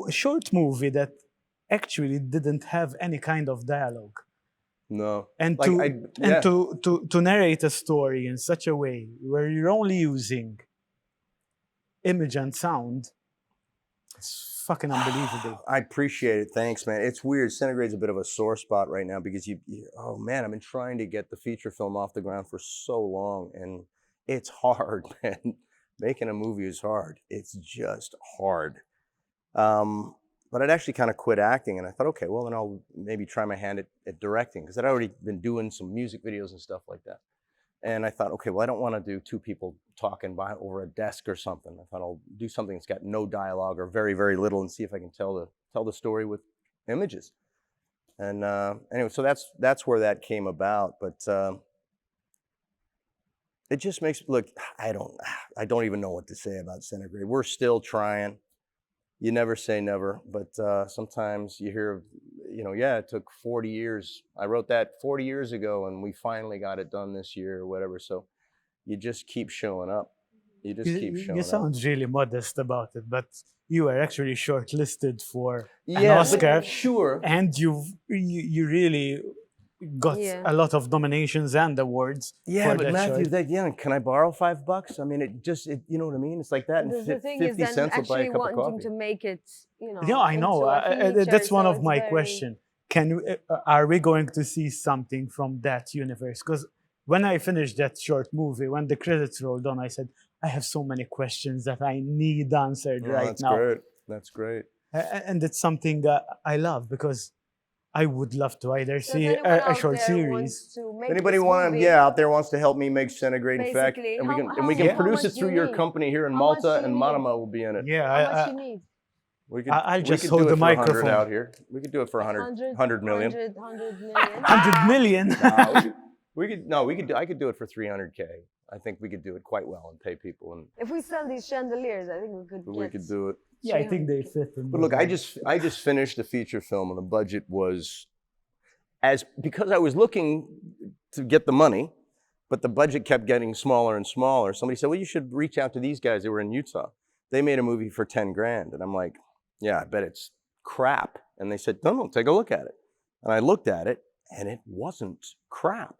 A: short movie that actually didn't have any kind of dialogue.
C: No.
A: And to narrate a story in such a way where you're only using image and sound, it's fucking unbelievable.
C: I appreciate it. Thanks, man. It's weird. Centigrade's a bit of a sore spot right now because oh man, I've been trying to get the feature film off the ground for so long, and it's hard, man. Making a movie is hard. It's just hard. But I'd actually kind of quit acting, and I thought, okay, well, then I'll maybe try my hand at directing, because I'd already been doing some music videos and stuff like that. And I thought, okay, well, I don't want to do two people talking over a desk or something. I thought I'll do something that's got no dialogue or very, very little, and see if I can tell the story with images. And anyway, so that's where that came about. But it just makes, look, I don't even know what to say about Centigrade. We're still trying. You never say never, but sometimes you hear, yeah, it took 40 years. I wrote that 40 years ago, and we finally got it done this year or whatever. So you just keep showing up. You just keep showing up.
A: You sound really modest about it, but you were actually shortlisted for an
C: Yeah,
A: Oscar.
C: sure.
A: And you really got a lot of nominations and awards.
C: Yeah,
A: for
C: but
A: that
C: Matthew,
A: short.
C: can I borrow $5? I mean, you know what I mean? It's like that, and
B: The thing
C: 50
B: is then
C: cents will buy a
B: actually
C: cup of
B: wanting
C: coffee.
B: to make it,
A: Yeah, I know.
B: into a feature,
A: That's one
B: so
A: of
B: it's
A: my
B: very-
A: questions. Are we going to see something from that universe? Because when I finished that short movie, when the credits rolled on, I said, I have so many questions that I need answered right now.
C: Great. That's great.
A: And it's something I love, because I would love to either
B: So if
A: see
B: anyone
A: a
B: out
A: short
B: there
A: series.
B: wants to make
C: Anybody
B: this movie,
C: out there wants to help me make Centigrade Effect,
B: Basically,
C: and we
B: how-
C: can we
B: how
C: can
B: much-
C: produce
B: how
C: it
B: much
C: through
B: do
C: your
B: you need?
C: company here in
B: How much
C: Malta,
B: do
C: and
B: you need?
C: Marama will be in it.
A: Yeah,
B: how much you need?
A: I'll
C: we
A: just
C: could
A: hold
C: do
A: the
C: it for 100
A: microphone.
C: out here. We could do it for 100 million.
B: 100 million.
A: 100 million.
C: I could do it for 300K. I think we could do it quite well and pay people, and
B: If we sell these chandeliers, I think we could
C: we could do it.
A: Yeah, I think they fit.
C: But look, I just finished a feature film, and the budget was because I was looking to get the money, but the budget kept getting smaller and smaller. Somebody said, well, you should reach out to these guys. They were in Utah. They made a movie for 10 grand. And I'm like, yeah, I bet it's crap. And they said, no, take a look at it. And I looked at it, and it wasn't crap.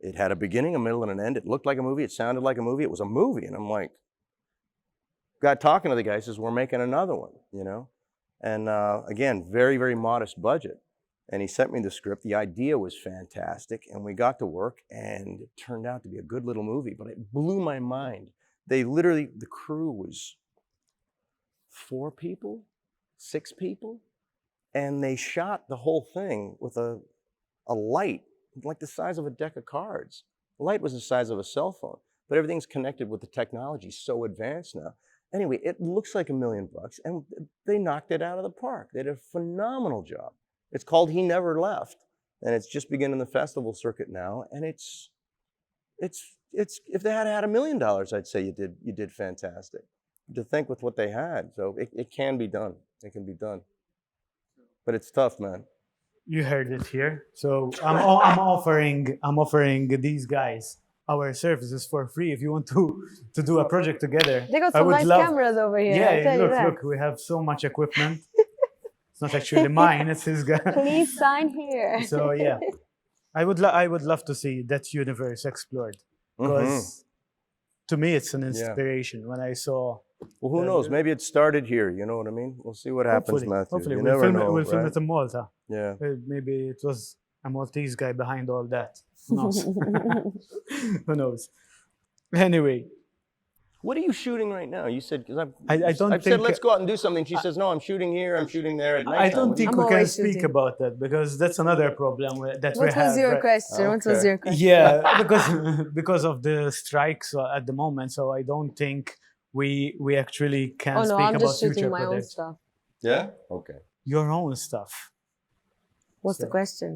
C: It had a beginning, a middle, and an end. It looked like a movie. It sounded like a movie. It was a movie. And I'm like, got talking to the guy, says, we're making another one, And again, very, very modest budget. And he sent me the script. The idea was fantastic. And we got to work, and it turned out to be a good little movie. But it blew my mind. The crew was 4 people, 6 people. And they shot the whole thing with a light, like the size of a deck of cards. The light was the size of a cell phone. But everything's connected with the technology, so advanced now. Anyway, it looks like $1 million, and they knocked it out of the park. They did a phenomenal job. It's called He Never Left, and it's just beginning the festival circuit now. And it's if they had $1 million, I'd say you did fantastic. To think with what they had, so it can be done. It can be done, but it's tough, man.
A: You heard it here. So I'm offering these guys our services for free. If you want to do a project together,
B: They got
A: I
B: some
A: would
B: nice
A: love.
B: cameras over here. I
A: Yeah,
B: tell you that.
A: look, we have so much equipment. It's not actually mine; it's his guy.
B: Please sign here.
A: So yeah, I would love to see that universe explored, because to me it's an inspiration. When I saw,
C: well, who knows? Maybe it started here. You know what I mean? We'll see what happens, Matthew.
A: Hopefully,
C: You
A: we'll
C: never
A: film
C: know,
A: we'll film
C: right?
A: it in Malta.
C: Yeah.
A: Maybe it was a Maltese guy behind all that. Who knows? Who knows? Anyway,
C: What are you shooting right now? You said, because
A: I don't
C: I've
A: think
C: said let's go out and do something. She says, no, I'm shooting here. I'm shooting there. At
A: I
C: nighttime.
A: don't
C: What do you-
A: think
B: I'm
A: we can
B: always
A: speak
B: shooting.
A: about that, because that's another problem that we
B: What
A: have.
B: was your
A: right?
B: question? What was
C: Okay.
B: your question?
A: Yeah, because of the strikes at the moment, so I don't think we actually can
B: Oh no,
A: speak
B: I'm
A: about
B: just shooting
A: future
B: my own
A: projects.
B: stuff.
C: Yeah. Okay.
A: Your own stuff.
B: What's the
A: So-
B: question?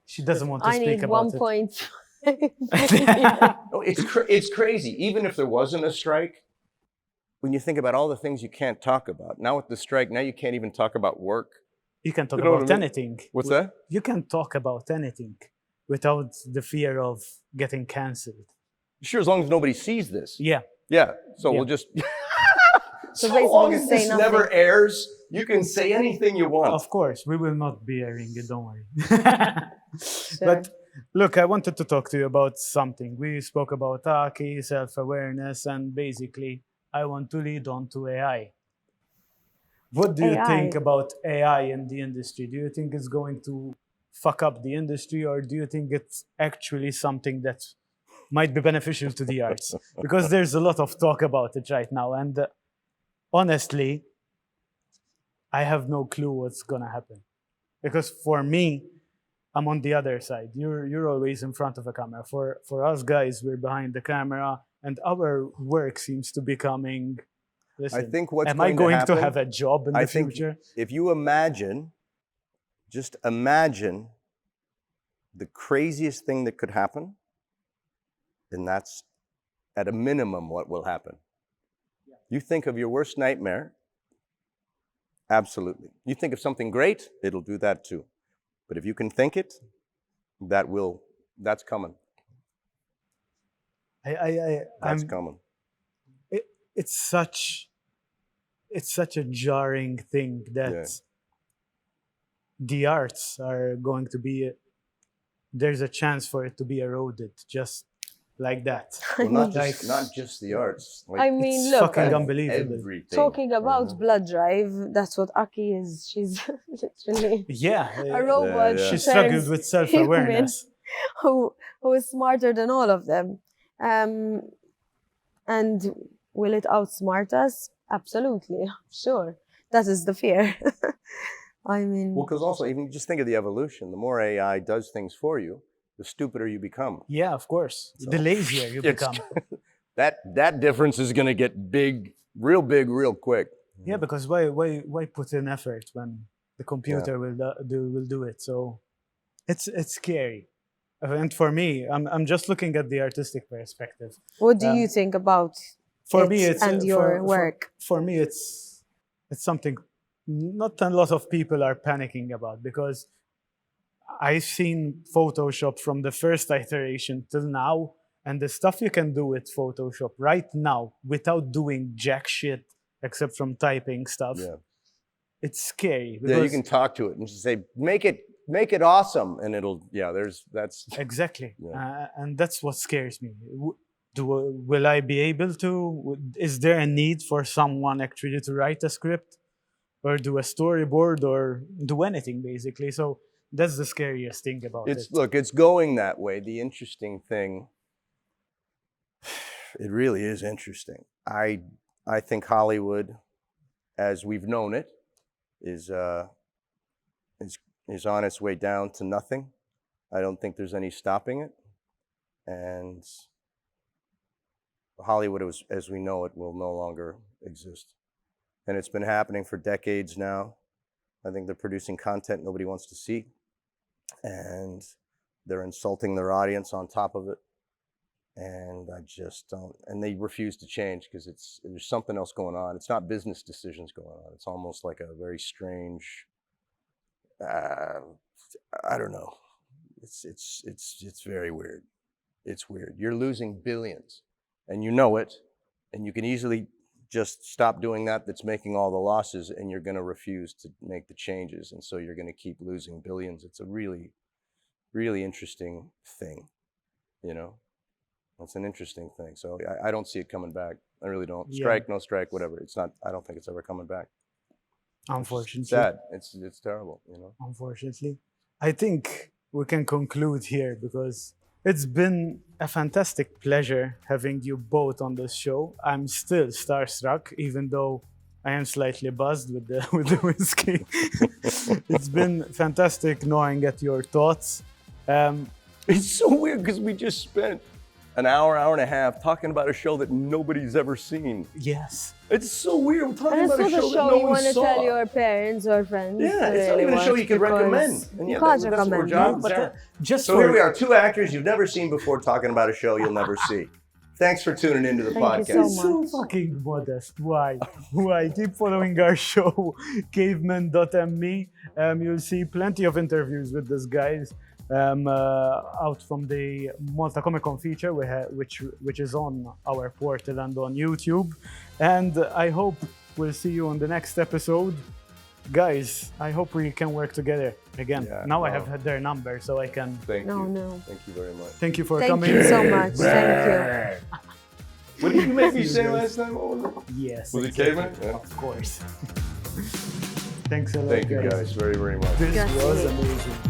A: She doesn't want to
B: I
A: speak
B: need
A: about
B: 1
A: it.
B: point.
C: No, it's crazy. Even if there wasn't a strike, when you think about all the things you can't talk about, now with the strike, now you can't even talk about work.
A: You can talk
C: You know what
A: about
C: I mean?
A: anything.
C: What's that?
A: You can talk about anything without the fear of getting cancelled.
C: Sure, as long as nobody sees this.
A: Yeah.
C: Yeah. So
A: Yeah.
C: we'll just.
B: So
C: so
B: basically
C: long
B: you
C: as
B: say
C: this
B: nothing.
C: never airs, you can say anything you want.
A: Of course, we will not be airing it, don't worry.
B: Sure.
A: But look, I wanted to talk to you about something. We spoke about Aki, self-awareness, and basically I want to lead on to AI. What do you think
B: AI.
A: about AI in the industry? Do you think it's going to fuck up the industry, or do you think it's actually something that might be beneficial to the arts? Because there's a lot of talk about it right now, and honestly, I have no clue what's gonna happen. Because for me, I'm on the other side. You're always in front of a camera. For us guys, we're behind the camera, and our work seems to be coming. Listen,
C: I think what's
A: am I
C: going
A: going
C: to happen,
A: to have a job in
C: I
A: the
C: think
A: future?
C: if you imagine, just imagine the craziest thing that could happen, and that's at a minimum what will happen. You think of your worst nightmare, absolutely. You think of something great, it'll do that too. But if you can think it, that's coming. That's coming.
A: It's such a jarring thing that the arts are going to be. There's a chance for it to be eroded just like that.
C: Well, not just the arts. Like,
B: I mean,
A: It's
B: look,
A: fucking unbelievable.
C: everything.
B: talking about blood drive, that's what Aki is. She's literally
A: Yeah,
B: a robot.
C: yeah.
A: she
B: turns
A: struggled with self-awareness.
B: who is smarter than all of them. And will it outsmart us? Absolutely, sure. That is the fear. I mean,
C: Well, because also, even just think of the evolution. The more AI does things for you, the stupider you become.
A: Yeah, of course.
C: So,
A: the lazier you
C: it's-
A: become.
C: That difference is going to get big, real quick.
A: Yeah, because why put in effort when the computer will do it? So it's scary. And for me, I'm just looking at the artistic perspective.
B: what do you think about
A: For
B: it
A: me, it's
B: and your work?
A: For me, it's something not a lot of people are panicking about, because I've seen Photoshop from the first iteration till now, and the stuff you can do with Photoshop right now without doing jack shit except from typing stuff.
C: Yeah.
A: It's scary.
C: Yeah, you can talk to it and just say, make it awesome, and it'll. Yeah, that's
A: Exactly.
C: Yeah.
A: And that's what scares me. Will I be able to? Is there a need for someone actually to write a script or do a storyboard or do anything, basically? So that's the scariest thing about it.
C: Look, it's going that way. The interesting thing, it really is interesting. I think Hollywood, as we've known it, is on its way down to nothing. I don't think there's any stopping it. And Hollywood, as we know it, will no longer exist. And it's been happening for decades now. I think they're producing content nobody wants to see. And they're insulting their audience on top of it. And I just don't, and they refuse to change because there's something else going on. It's not business decisions going on. It's almost like a very strange, I don't know. It's very weird. It's weird. You're losing billions and you know it, and you can easily just stop doing that. That's making all the losses, and you're going to refuse to make the changes. And so you're going to keep losing billions. It's a really, really interesting thing, you know? It's an interesting thing. So I don't see it coming back. I really don't. Strike, no strike, whatever. It's not, I don't think it's ever coming back.
A: Unfortunately.
C: It's sad. It's terrible, you know?
A: Unfortunately. I think we can conclude here, because it's been a fantastic pleasure having you both on this show. I'm still starstruck, even though I am slightly buzzed with the whiskey. It's been fantastic knowing your thoughts.
C: It's so weird because we just spent an hour and a half talking about a show that nobody's ever seen.
A: Yes.
C: It's so weird. We're talking
B: And it's
C: about a
B: not
C: show
B: a
C: that
B: show
C: no
B: you
C: one
B: want to
C: saw.
B: tell your parents or friends.
C: Yeah,
B: to
C: it's not
B: really
C: even a show
B: watch
C: you could
B: because
C: recommend. And
B: you
C: yeah,
B: can't
C: that's what we're
B: recommend
C: John
B: it.
C: said.
A: Just
C: So
A: for,
C: here we are, two actors you've never seen before talking about a show you'll never see. Thanks for tuning into the
B: Thank you
C: podcast.
B: so much.
A: So fucking modest. Why? Why? Keep following our show, cavemen.me. You'll see plenty of interviews with these guys out from the Malta Comic Con feature, which is on our portal and on YouTube. And I hope we'll see you on the next episode. Guys, I hope we can work together again.
C: Yeah,
A: now I
C: no.
A: have had their number, so I can.
C: Thank you.
B: No.
C: Thank you very much.
A: Thank you for
B: Thank
A: coming.
B: you so much. Thank you.
C: What did you make me say last time? What was it?
A: Yes.
C: Was it
A: exactly.
C: Cavemen? Yeah.
A: Of course. Thanks a lot.
C: Thank you guys very, very much.
A: This
B: Grazie
A: was
B: mille.
A: amazing.